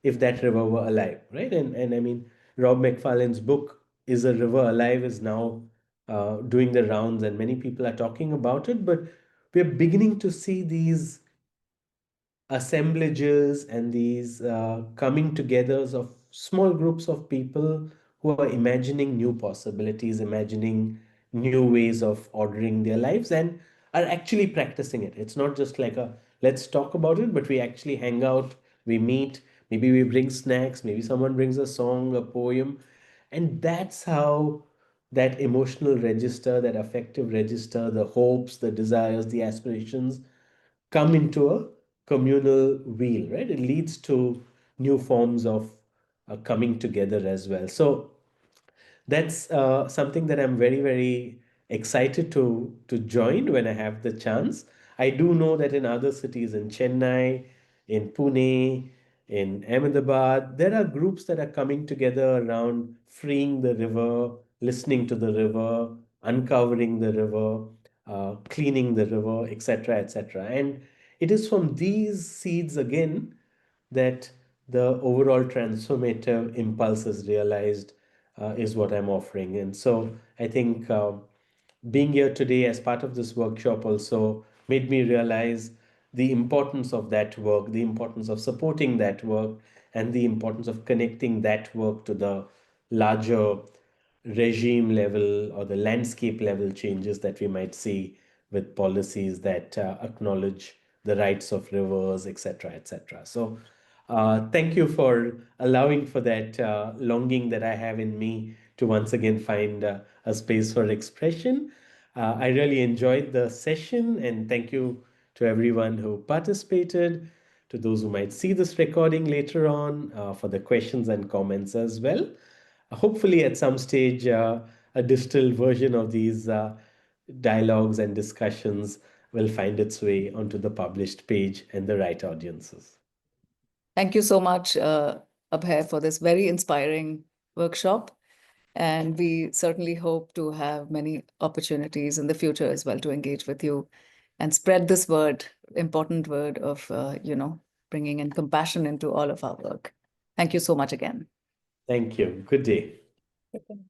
if that river were alive, right? And I mean, Rob McFarlane's book Is a River Alive is now doing the rounds, and many people are talking about it. But we're beginning to see these assemblages and these coming togethers of small groups of people who are imagining new possibilities, imagining new ways of ordering their lives, and are actually practicing it. It's not just like a let's talk about it, but we actually hang out, we meet, maybe we bring snacks, maybe someone brings a song, a poem, and that's how that emotional register, that affective register, the hopes, the desires, the aspirations come into a communal wheel, right? It leads to new forms of coming together as well. So that's something that I'm very, very excited to join when I have the chance. I do know that in other cities, in Chennai, in Pune, in Ahmedabad, there are groups that are coming together around freeing the river, listening to the river, uncovering the river, cleaning the river, etc., etc. And it is from these seeds again that the overall transformative impulse is realized, is what I'm offering. And so I think being here today as part of this workshop also made me realize the importance of that work, the importance of supporting that work, and the importance of connecting that work to the larger regime level or the landscape level changes that we might see with policies that acknowledge the rights of rivers, etc., etc. So thank you for allowing for that longing that I have in me to once again find a space for expression. I really enjoyed the session, and thank you to everyone who participated, to those who might see this recording later on, for the questions and comments as well. Hopefully, at some stage, a distilled version of these dialogues and discussions will find its way onto the published page and the right audiences. Thank you so much, Abhay, for this very inspiring workshop. And we certainly hope to have many opportunities in the future as well to engage with you and spread this word, important word of, bringing in compassion into all of our work. Thank you so much again. Thank you. Good day. Okay.